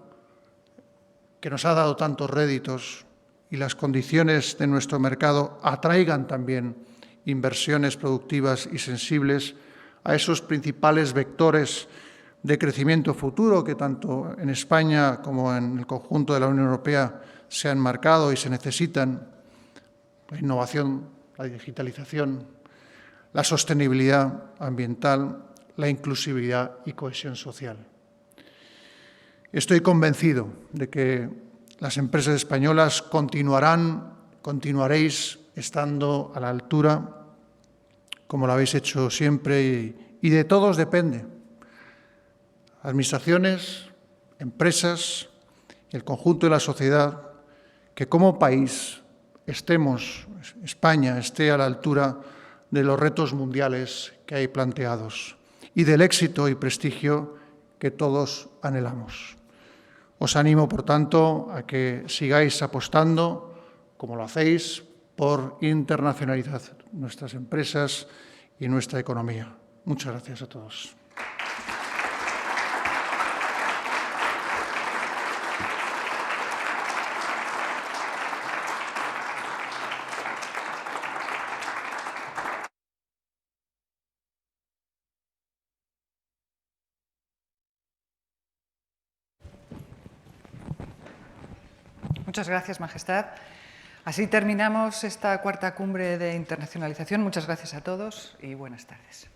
que nos ha dado tantos réditos, y las condiciones de nuestro mercado atraigan también inversiones productivas y sensibles a esos principales vectores de crecimiento futuro que tanto en España como en el conjunto de la Unión Europea se han marcado y se necesitan: la innovación, la digitalización, la sostenibilidad ambiental, la inclusividad y cohesión social. Estoy convencido de que las empresas españolas continuaréis estando a la altura, como lo habéis hecho siempre, y de todos depende. Administraciones, empresas y el conjunto de la sociedad, que como país España esté a la altura de los retos mundiales que hay planteados y del éxito y prestigio que todos anhelamos. Os animo, por tanto, a que sigáis apostando, como lo hacéis, por internacionalizar nuestras empresas y nuestra economía. Muchas gracias a todos. Muchas gracias, Majestad. Así terminamos esta cuarta cumbre de internacionalización. Muchas gracias a todos y buenas tardes.